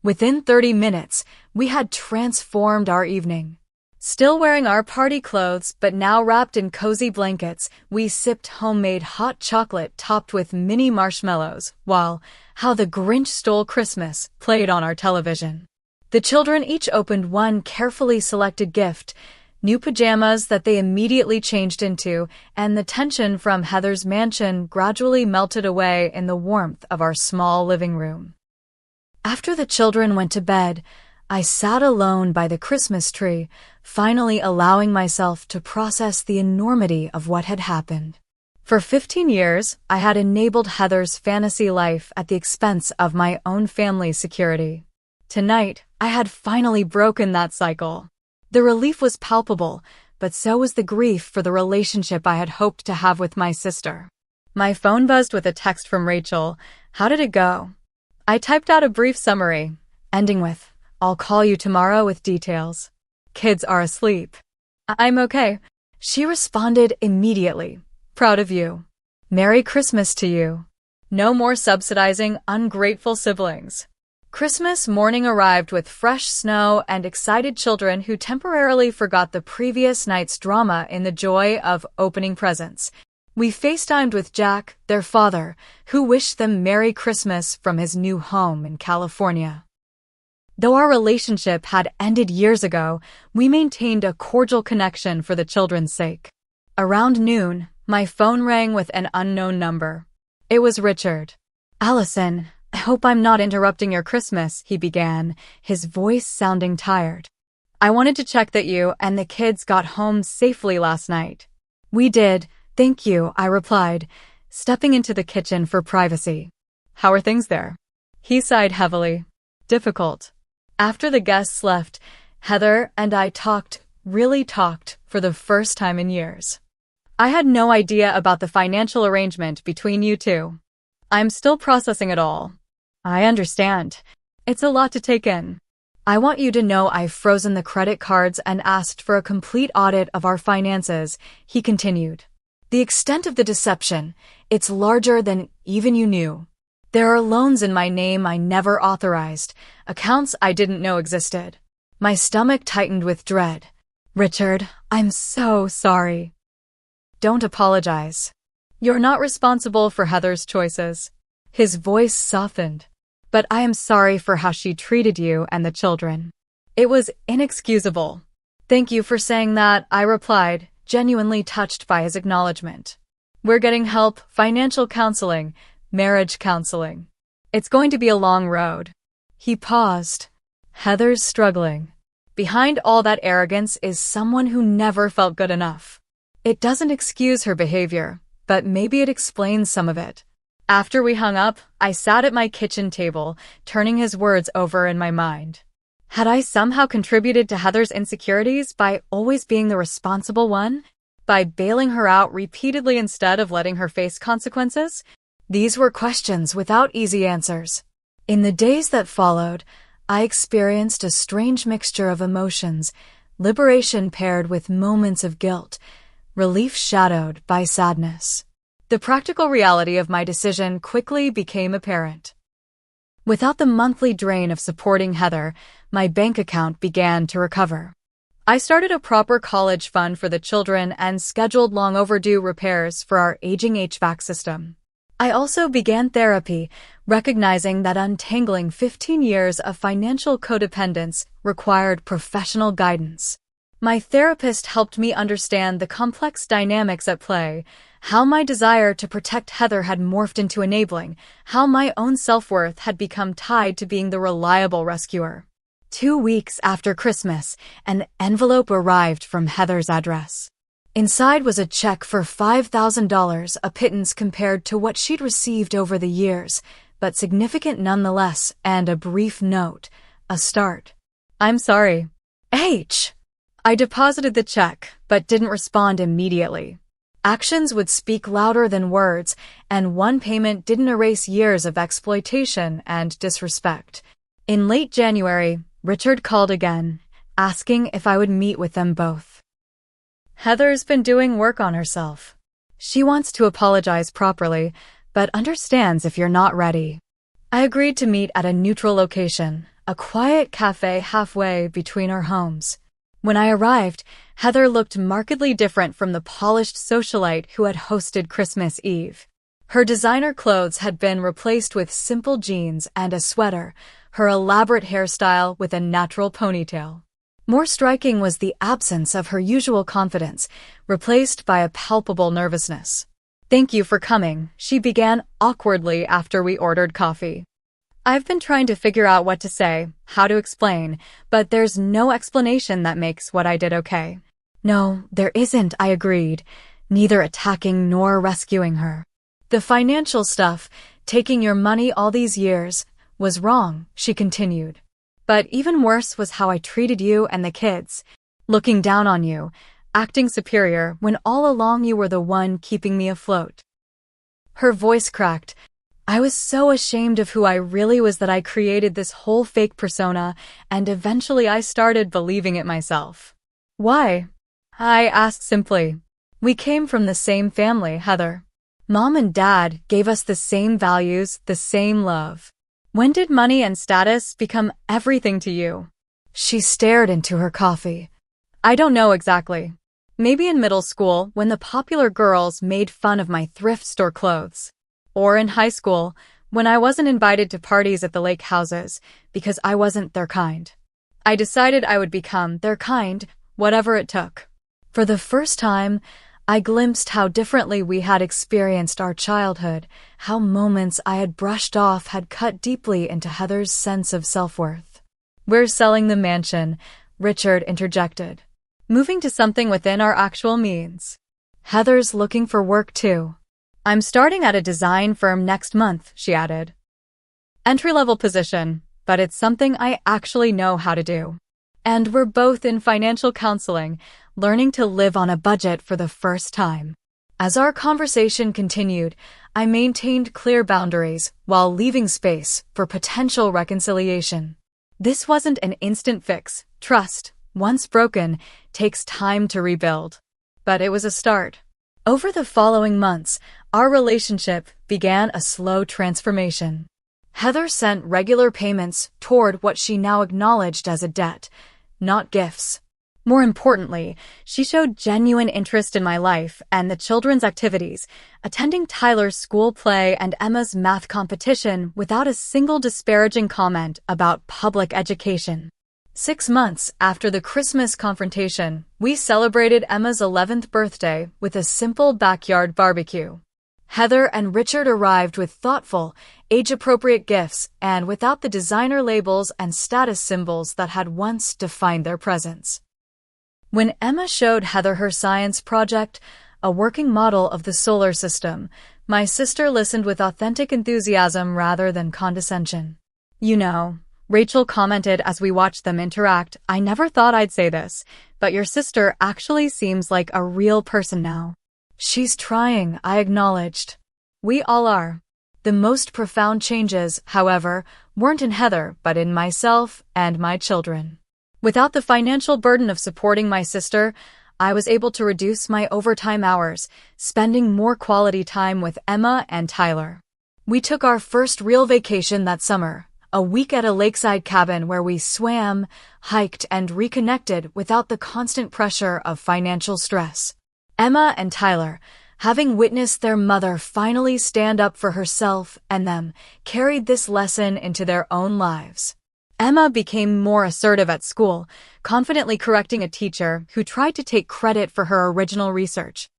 Within 30 minutes, we had transformed our evening. Still wearing our party clothes but now wrapped in cozy blankets, we sipped homemade hot chocolate topped with mini marshmallows, while How the Grinch Stole Christmas played on our television. The children each opened one carefully selected gift, new pajamas that they immediately changed into, and the tension from Heather's mansion gradually melted away in the warmth of our small living room. After the children went to bed, I sat alone by the Christmas tree, finally allowing myself to process the enormity of what had happened. For 15 years, I had enabled Heather's fantasy life at the expense of my own family's security. Tonight, I had finally broken that cycle. The relief was palpable, but so was the grief for the relationship I had hoped to have with my sister. My phone buzzed with a text from Rachel. How did it go? I typed out a brief summary, ending with, I'll call you tomorrow with details. Kids are asleep. I'm okay. She responded immediately. Proud of you. Merry Christmas to you. No more subsidizing ungrateful siblings. Christmas morning arrived with fresh snow and excited children who temporarily forgot the previous night's drama in the joy of opening presents. We FaceTimed with Jack, their father, who wished them Merry Christmas from his new home in California. Though our relationship had ended years ago, we maintained a cordial connection for the children's sake. Around noon, my phone rang with an unknown number. It was Richard. Allison, I hope I'm not interrupting your Christmas, he began, his voice sounding tired. I wanted to check that you and the kids got home safely last night. We did, thank you, I replied, stepping into the kitchen for privacy. How are things there? He sighed heavily. Difficult. After the guests left, Heather and I really talked, for the first time in years. I had no idea about the financial arrangement between you two. I'm still processing it all. I understand. It's a lot to take in. I want you to know I've frozen the credit cards and asked for a complete audit of our finances, he continued. The extent of the deception, it's larger than even you knew. There are loans in my name I never authorized, accounts I didn't know existed. My stomach tightened with dread. Richard, I'm so sorry. Don't apologize. You're not responsible for Heather's choices. His voice softened. But I am sorry for how she treated you and the children. It was inexcusable. Thank you for saying that, I replied, genuinely touched by his acknowledgement. We're getting help, financial counseling, marriage counseling. It's going to be a long road. He paused. Heather's struggling. Behind all that arrogance is someone who never felt good enough. It doesn't excuse her behavior, but maybe it explains some of it. After we hung up, I sat at my kitchen table, turning his words over in my mind. Had I somehow contributed to Heather's insecurities by always being the responsible one? By bailing her out repeatedly instead of letting her face consequences? These were questions without easy answers. In the days that followed, I experienced a strange mixture of emotions, liberation paired with moments of guilt, relief shadowed by sadness. The practical reality of my decision quickly became apparent. Without the monthly drain of supporting Heather, my bank account began to recover. I started a proper college fund for the children and scheduled long overdue repairs for our aging HVAC system. I also began therapy, recognizing that untangling 15 years of financial codependence required professional guidance. My therapist helped me understand the complex dynamics at play, how my desire to protect Heather had morphed into enabling, how my own self-worth had become tied to being the reliable rescuer. 2 weeks after Christmas, an envelope arrived from Heather's address. Inside was a check for $5,000, a pittance compared to what she'd received over the years, but significant nonetheless, and a brief note, a start. "I'm sorry. H." I deposited the check, but didn't respond immediately. Actions would speak louder than words, and one payment didn't erase years of exploitation and disrespect. In late January, Richard called again, asking if I would meet with them both. Heather's been doing work on herself. She wants to apologize properly, but understands if you're not ready. I agreed to meet at a neutral location, a quiet cafe halfway between our homes. When I arrived, Heather looked markedly different from the polished socialite who had hosted Christmas Eve. Her designer clothes had been replaced with simple jeans and a sweater, her elaborate hairstyle with a natural ponytail. More striking was the absence of her usual confidence, replaced by a palpable nervousness. "Thank you for coming," she began awkwardly after we ordered coffee. "I've been trying to figure out what to say, how to explain, but there's no explanation that makes what I did okay." "No, there isn't," I agreed, neither attacking nor rescuing her. "The financial stuff, taking your money all these years, was wrong," she continued. "But even worse was how I treated you and the kids, looking down on you, acting superior when all along you were the one keeping me afloat." Her voice cracked. I was so ashamed of who I really was that I created this whole fake persona, and eventually I started believing it myself. "Why?" I asked simply. "We came from the same family, Heather. Mom and Dad gave us the same values, the same love. When did money and status become everything to you?" She stared into her coffee. "I don't know exactly. Maybe in middle school when the popular girls made fun of my thrift store clothes. Or in high school when I wasn't invited to parties at the lake houses because I wasn't their kind. I decided I would become their kind, whatever it took." For the first time, I glimpsed how differently we had experienced our childhood, how moments I had brushed off had cut deeply into Heather's sense of self-worth. "We're selling the mansion," Richard interjected. "Moving to something within our actual means. Heather's looking for work too. I'm starting at a design firm next month," she added. "Entry-level position, but it's something I actually know how to do. And we're both in financial counseling, learning to live on a budget for the first time." As our conversation continued, I maintained clear boundaries while leaving space for potential reconciliation. This wasn't an instant fix. Trust, once broken, takes time to rebuild. But it was a start. Over the following months, our relationship began a slow transformation. Heather sent regular payments toward what she now acknowledged as a debt, not gifts. More importantly, she showed genuine interest in my life and the children's activities, attending Tyler's school play and Emma's math competition without a single disparaging comment about public education. 6 months after the Christmas confrontation, we celebrated Emma's 11th birthday with a simple backyard barbecue. Heather and Richard arrived with thoughtful, age-appropriate gifts and without the designer labels and status symbols that had once defined their presence. When Emma showed Heather her science project, a working model of the solar system, my sister listened with authentic enthusiasm rather than condescension. "You know," Rachel commented as we watched them interact, "I never thought I'd say this, but your sister actually seems like a real person now." "She's trying," I acknowledged. "We all are." The most profound changes, however, weren't in Heather but in myself and my children. Without the financial burden of supporting my sister, I was able to reduce my overtime hours, spending more quality time with Emma and Tyler. We took our first real vacation that summer, a week at a lakeside cabin where we swam, hiked, and reconnected without the constant pressure of financial stress. Emma and Tyler, having witnessed their mother finally stand up for herself and them, carried this lesson into their own lives. Emma became more assertive at school, confidently correcting a teacher who tried to take credit for her original research.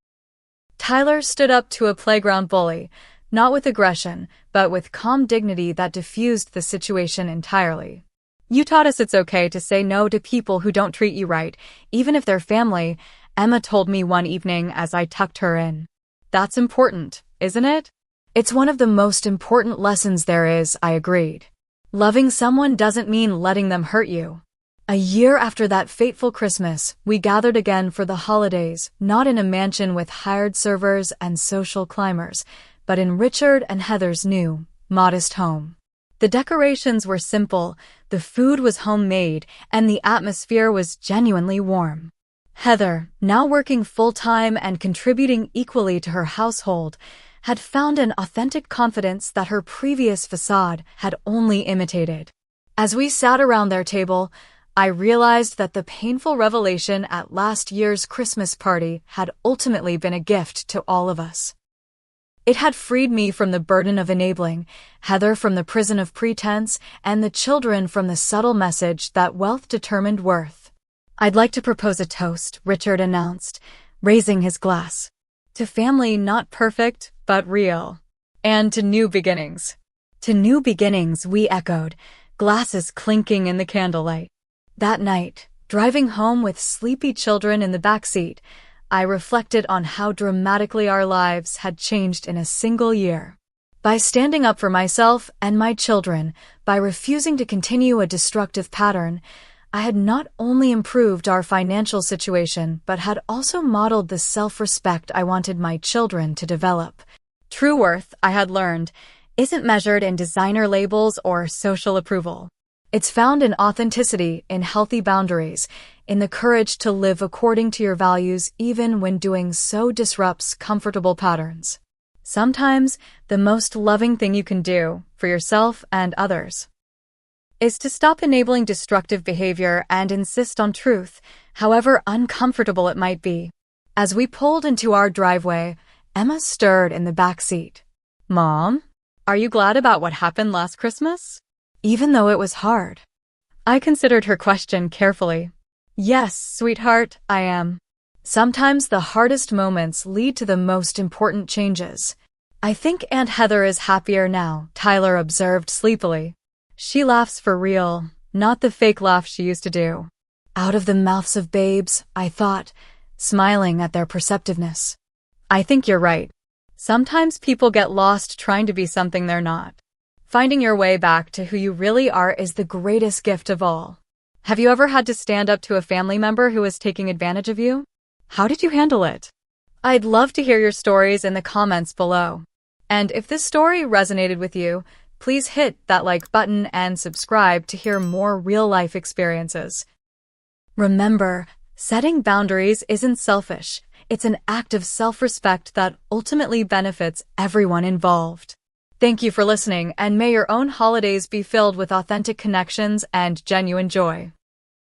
Tyler stood up to a playground bully, not with aggression, but with calm dignity that diffused the situation entirely. You taught us it's okay to say no to people who don't treat you right, even if they're family, Emma told me one evening as I tucked her in. That's important, isn't it? It's one of the most important lessons there is, I agreed. Loving someone doesn't mean letting them hurt you. A year after that fateful Christmas, we gathered again for the holidays, not in a mansion with hired servers and social climbers, but in Richard and Heather's new, modest home. The decorations were simple, the food was homemade, and the atmosphere was genuinely warm. Heather, now working full-time and contributing equally to her household, had found an authentic confidence that her previous facade had only imitated. As we sat around their table, I realized that the painful revelation at last year's Christmas party had ultimately been a gift to all of us. It had freed me from the burden of enabling, Heather from the prison of pretense, and the children from the subtle message that wealth determined worth. I'd like to propose a toast, Richard announced, raising his glass. To family not perfect, but real. And to new beginnings. To new beginnings, we echoed, glasses clinking in the candlelight. That night, driving home with sleepy children in the back seat, I reflected on how dramatically our lives had changed in a single year. By standing up for myself and my children, by refusing to continue a destructive pattern, I had not only improved our financial situation but had also modeled the self-respect I wanted my children to develop. True worth, I had learned, isn't measured in designer labels or social approval. It's found in authenticity, in healthy boundaries, in the courage to live according to your values even when doing so disrupts comfortable patterns. Sometimes, the most loving thing you can do, for yourself and others, is to stop enabling destructive behavior and insist on truth, however uncomfortable it might be. As we pulled into our driveway, Emma stirred in the back seat. Mom, are you glad about what happened last Christmas? Even though it was hard. I considered her question carefully. Yes, sweetheart, I am. Sometimes the hardest moments lead to the most important changes. I think Aunt Heather is happier now, Tyler observed sleepily. She laughs for real, not the fake laugh she used to do. Out of the mouths of babes, I thought, smiling at their perceptiveness. I think you're right. Sometimes people get lost trying to be something they're not. Finding your way back to who you really are is the greatest gift of all. Have you ever had to stand up to a family member who was taking advantage of you? How did you handle it? I'd love to hear your stories in the comments below. And if this story resonated with you, please hit that like button and subscribe to hear more real-life experiences. Remember, setting boundaries isn't selfish. It's an act of self-respect that ultimately benefits everyone involved. Thank you for listening, and may your own holidays be filled with authentic connections and genuine joy.